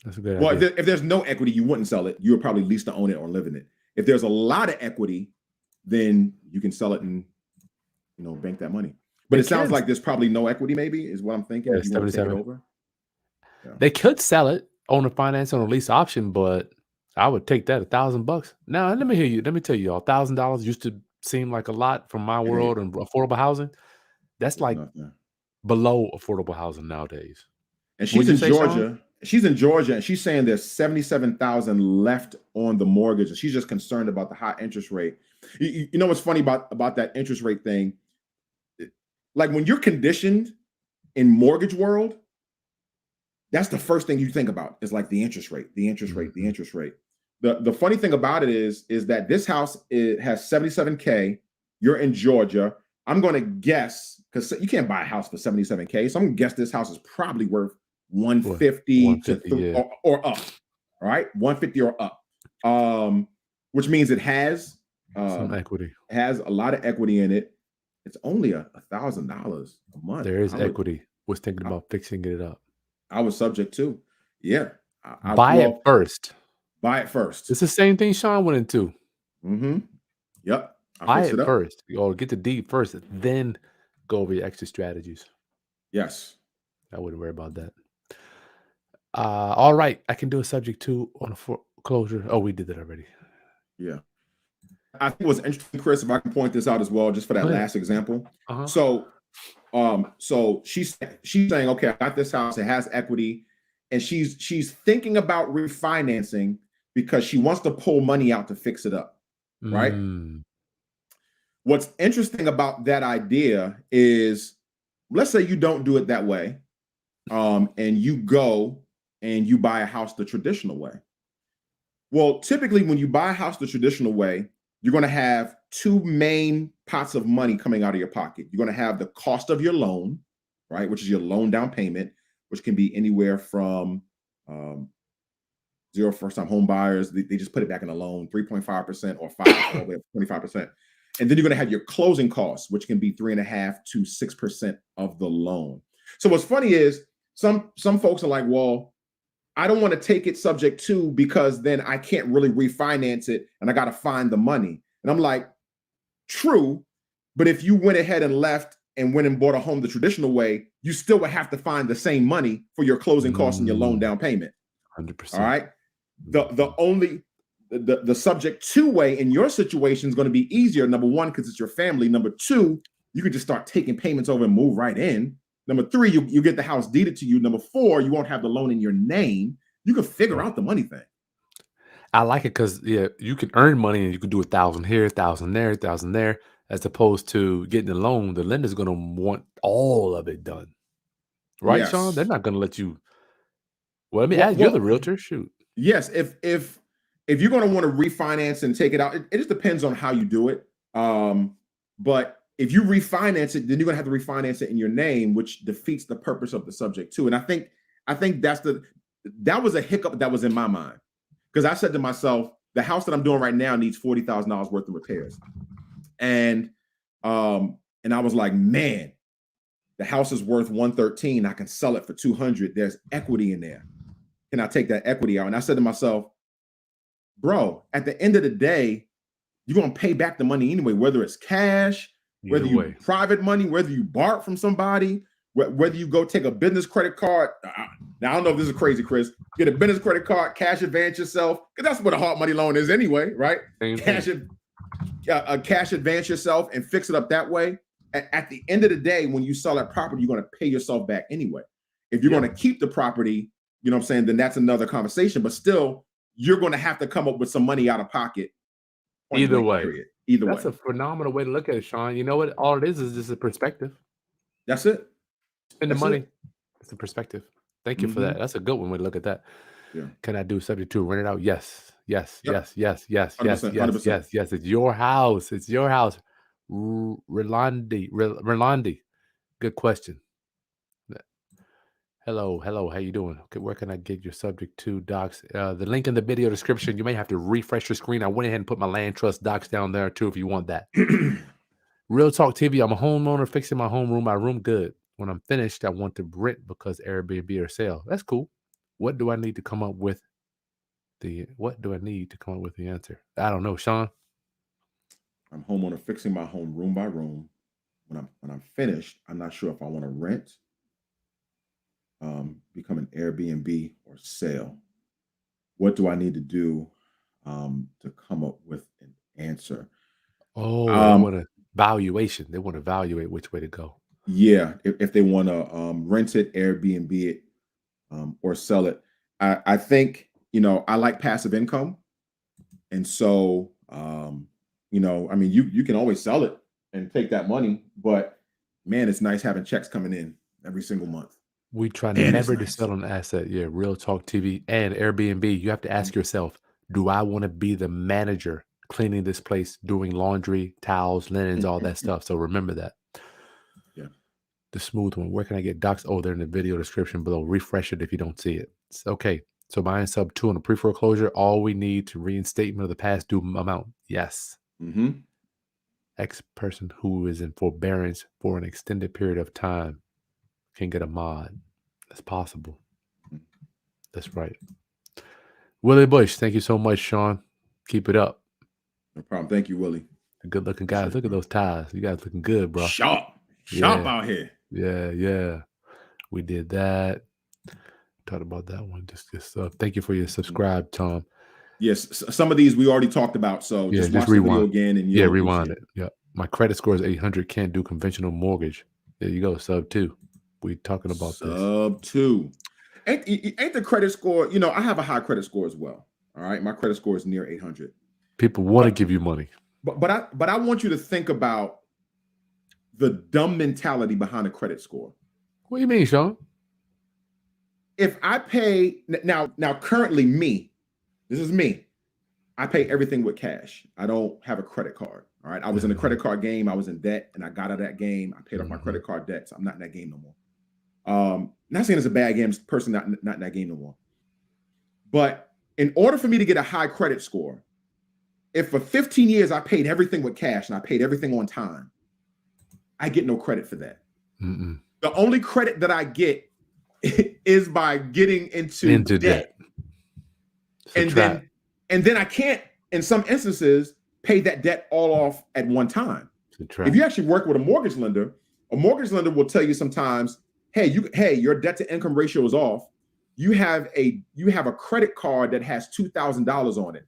That's a good idea. Well, if there's no equity, you wouldn't sell it. You would probably lease to own it or live in it. If there's a lot of equity, then you can sell it and bank that money. But it sounds like there's probably no equity, maybe, is what I'm thinking. Yeah, if you want to take it over. Yeah. They could sell it on a finance on a lease option, but I would take that $1,000. Now, let me hear you. Let me tell you, y'all, $1,000 used to seem like a lot from my world and affordable housing. That's like below affordable housing nowadays. And she's in Georgia. She's in Georgia, and she's saying there's 77,000 left on the mortgage, and she's just concerned about the high interest rate. You know what's funny about that interest rate thing? Like, when you're conditioned in mortgage world, that's the first thing you think about, is like the interest rate, the interest rate, the interest rate. The funny thing about it is that this house has $77K. You're in Georgia. I'm going to guess, because you can't buy a house for $77K, so I'm going to guess this house is probably worth 150 or up. All right, 150 or up. Which means it has some equity. Has a lot of equity in it. It's only $1,000 a month. There is equity. Was thinking about fixing it up. I was subject to. Yeah. Buy it first. Buy it first. It's the same thing Sean went into. Mm-hmm. Yep. Buy it first. Or get the deed first, then go over your exit strategies. Yes. I wouldn't worry about that. All right. I can do a subject 2 on a foreclosure. Oh, we did that already. Yeah. I think what's interesting, Chris, if I can point this out as well, just for that last example. So she's saying, okay, I got this house, it has equity, and she's thinking about refinancing because she wants to pull money out to fix it up, right? What's interesting about that idea is, let's say you don't do it that way, and you go and you buy a house the traditional way. Well, typically when you buy a house the traditional way, you're going to have 2 main pots of money coming out of your pocket. You're going to have the cost of your loan, right, which is your loan down payment, which can be anywhere from 0 first-time home buyers. They just put it back in a loan, 3.5% or 5 all the way up to 25%. And then you're going to have your closing costs, which can be 3.5% to 6% of the loan. So what's funny is some folks are like, well, I don't want to take it subject to, because then I can't really refinance it and I got to find the money. And I'm like, true, but if you went ahead and left and went and bought a home the traditional way, you still would have to find the same money for your closing costs and your loan down payment. 100%. All right. The subject to way in your situation is going to be easier. Number one, because it's your family. Number two, you can just start taking payments over and move right in. Number three, you get the house deeded to you. Number four, you won't have the loan in your name. You can figure out the money thing. I like it because you can earn money and you can do 1,000 here, 1,000 there, 1,000 there, as opposed to getting a loan. The lender's going to want all of it done, right, Yes. Sean? They're not going to let you. Well, let me ask. You're the realtor. Shoot. Yes, if you're going to want to refinance and take it out, it just depends on how you do it. But if you refinance it, then you're going to have to refinance it in your name, which defeats the purpose of the subject too. And I think that was a hiccup that was in my mind. Because I said to myself, the house that I'm doing right now needs $40,000 worth of repairs. And I was like, man, the house is worth $113. I can sell it for $200. There's equity in there. Can I take that equity out? And I said to myself, bro, at the end of the day, you're going to pay back the money anyway, whether it's cash, whether you private money, whether you borrow from somebody, whether you go take a business credit card. Now, I don't know if this is crazy, Chris. Get a business credit card, cash advance yourself, because that's what a hard money loan is anyway, right? Cash advance yourself and fix it up that way. At the end of the day, when you sell that property, you're going to pay yourself back anyway. If you're going to keep the property, you know what I'm saying, then that's another conversation. But still, you're going to have to come up with some money out of pocket. Either way. That's a phenomenal way to look at it, Sean. You know what? All it is just a perspective. That's it. Spend the money. It's a perspective. Thank you for that. That's a good one way to look at that. Yeah. Can I do subject to rent it out? Yes. Yes. Yep. Yes. 100%. Yes. It's your house. It's your house. Rolandi. Good question. Hello. How you doing? Okay, where can I get your subject to docs? The link in the video description. You may have to refresh your screen. I went ahead and put my land trust docs down there too if you want that. Real Talk TV. I'm a homeowner fixing my home room. My room good. When I'm finished, I want to rent because Airbnb or sale. That's cool. What do I need to come up with the answer? I don't know, Sean. I'm homeowner fixing my home room by room. When I'm finished, I'm not sure if I want to rent, become an Airbnb or sale. What do I need to do to come up with an answer? Oh, they want a valuation. They want to evaluate which way to go. Yeah, if they want to rent it, Airbnb it, or sell it. I think, I like passive income. And so, you can always sell it and take that money. But, man, it's nice having checks coming in every single month. We try never to sell an asset. Yeah, Real Talk TV and Airbnb. You have to ask yourself, do I want to be the manager cleaning this place, doing laundry, towels, linens, all that stuff? So remember that. Yeah. The smooth one. Where can I get docs? Oh, they're in the video description below. Refresh it if you don't see it. Okay. So buying sub 2 on a pre-foreclosure, all we need to reinstatement of the past due amount. Yes. X person who is in forbearance for an extended period of time can get a mod. That's possible. That's right. Willie Bush, thank you so much, Sean. Keep it up. No problem. Thank you, Willie. Good looking guys. Look at those ties. You guys looking good, bro. Sharp out here. Yeah. We did that. Talked about that one. Just thank you for your subscribe, Tom. Yes, some of these we already talked about. So just watch the video again and rewind it. Yeah. My credit score is 800. Can't do conventional mortgage. There you go. Sub 2. We talking about this. Sub 2. Ain't the credit score? I have a high credit score as well. All right, my credit score is near 800. People want to give you money, but I want you to think about the dumb mentality behind a credit score. What do you mean, Sean? If I pay now currently this is me. I pay everything with cash. I don't have a credit card. All right. I was in the credit card game. I was in debt and I got out of that game. I paid off my credit card debt. So I'm not in that game no more. Not saying it's a bad game, person not in that game no more. But in order for me to get a high credit score, if for 15 years I paid everything with cash and I paid everything on time, I get no credit for that. The only credit that I get is by getting into debt. And then I can't, in some instances, pay that debt all off at one time. If you actually work with a mortgage lender will tell you sometimes, hey, your debt to income ratio is off. You have a credit card that has $2,000 on it.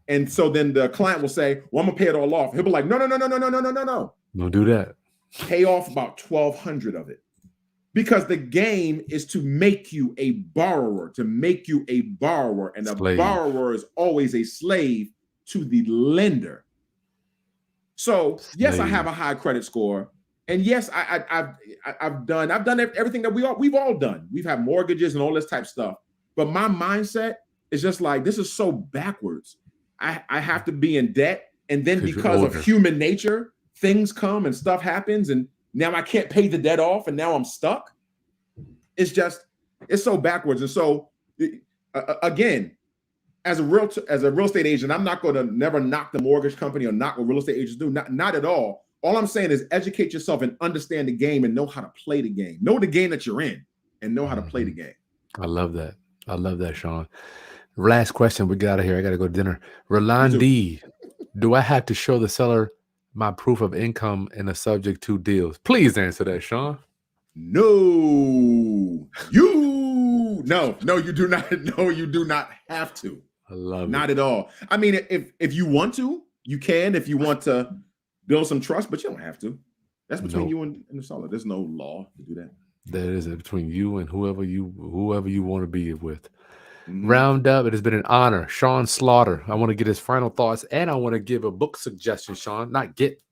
And so then the client will say, well, I'm gonna pay it all off. He'll be like, no. Don't do that. Pay off about 1,200 of it. Because the game is to make you a borrower, and the borrower is always a slave to the lender. So yes, I have a high credit score, and yes, I've done everything that we've all done. We've had mortgages and all this type of stuff. But my mindset is just like, this is so backwards. I have to be in debt, and then because of human nature, things come and stuff happens, and now I can't pay the debt off, and now I'm stuck. It's so backwards. And so again, as a real estate agent, I'm not going to never knock the mortgage company or knock what real estate agents do. Not at all. All I'm saying is educate yourself and understand the game and know how to play the game. Know the game that you're in and know how to play the game. I love that. Sean. Last question. We got out of here. I got to go to dinner. Rolandi, do I have to show the seller my proof of income in a subject to deals? Please answer that, Sean. No, you do not. No, you do not have to. I love not at all. I mean, if you want to, you can. If you want to build some trust, but you don't have to. That's between you and the seller. There's no law to do that. That is between you and whoever you want to be with. Mm-hmm. Round up. It has been an honor. Sean Slaughter. I want to get his final thoughts, and I want to give a book suggestion, Sean. Get.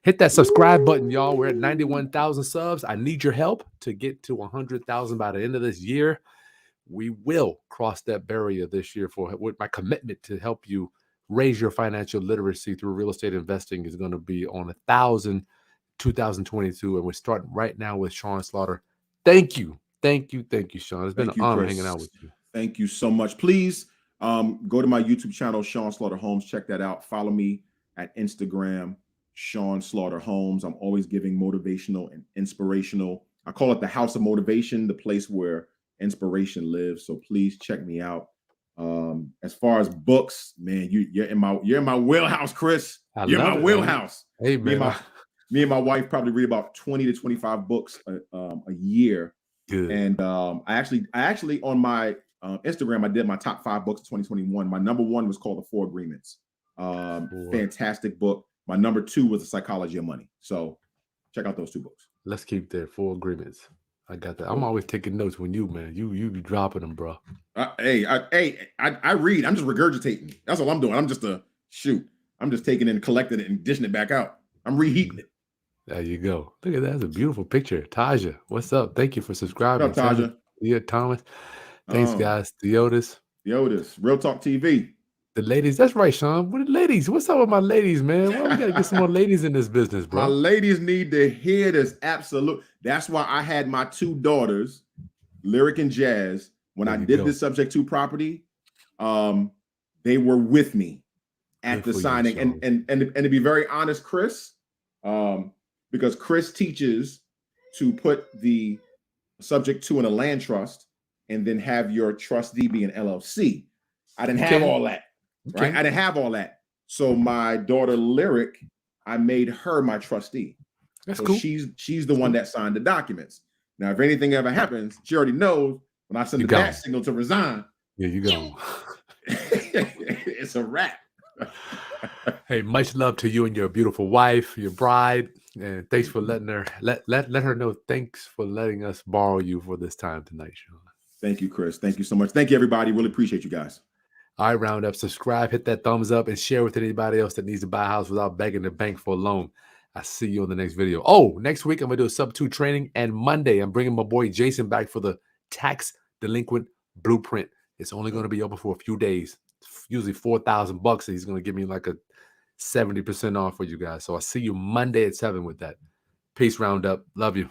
Hit that subscribe button, y'all. We're at 91,000 subs. I need your help to get to 100,000 by the end of this year. We will cross that barrier this year with my commitment to help you raise your financial literacy through real estate investing is going to be on 1,000 2022. And we're starting right now with Sean Slaughter. Thank you, Sean. It's been an honor hanging out with you. Thank you so much. Please go to my YouTube channel, Sean Slaughter Homes. Check that out. Follow me at Instagram, Sean Slaughter Homes. I'm always giving motivational and inspirational. I call it the House of Motivation, the place where inspiration lives. So please check me out. As far as books, man, you're in my wheelhouse, Chris. You're in my wheelhouse. Hey, man. Me and my wife probably read about 20 to 25 books a year. Good. And I actually on my Instagram, I did my top 5 books of 2021. My number 1 was called The 4 Agreements. Fantastic book. My number 2 was The Psychology of Money. So check out those 2 books. Let's keep there. 4 Agreements. I got that. I'm always taking notes when you be dropping them, bro. I read. I'm just regurgitating. That's all I'm doing. I'm just taking it and collecting it and dishing it back out. I'm reheating it. There you go. Look at that. That's a beautiful picture. Taja, what's up? Thank you for subscribing. What's up, Taja? Yeah, Thomas. Thanks, guys. Theotis, Real Talk TV. The ladies. That's right, Sean. What the ladies? What's up with my ladies, man? Why we gotta get some more ladies in this business, bro? My ladies need to hear this. Absolute. That's why I had my 2 daughters, Lyric and Jazz, when I did this subject to property. They were with me at the signing. And to be very honest, Chris, because Chris teaches to put the subject to in a land trust and then have your trustee be an LLC. I didn't have all that. Right? I didn't have all that. So my daughter Lyric, I made her my trustee. That's cool. She's the one that signed the documents. Now, if anything ever happens, she already knows when I send the bat signal to resign. Yeah, you go. It's a wrap. Hey, much love to you and your beautiful wife, your bride, and thanks for letting her let her know. Thanks for letting us borrow you for this time tonight, Sean. Thank you, Chris. Thank you so much. Thank you, everybody. Really appreciate you guys. All right, round up, subscribe, hit that thumbs up, and share with anybody else that needs to buy a house without begging the bank for a loan. I see you on the next video. Oh, next week I'm going to do a sub-2 training, and Monday I'm bringing my boy Jason back for the tax delinquent blueprint. It's only going to be open for a few days, usually $4,000 bucks. He's going to give me like a 70% off for you guys. So I'll see you Monday at 7 with that. Peace, round up. Love you.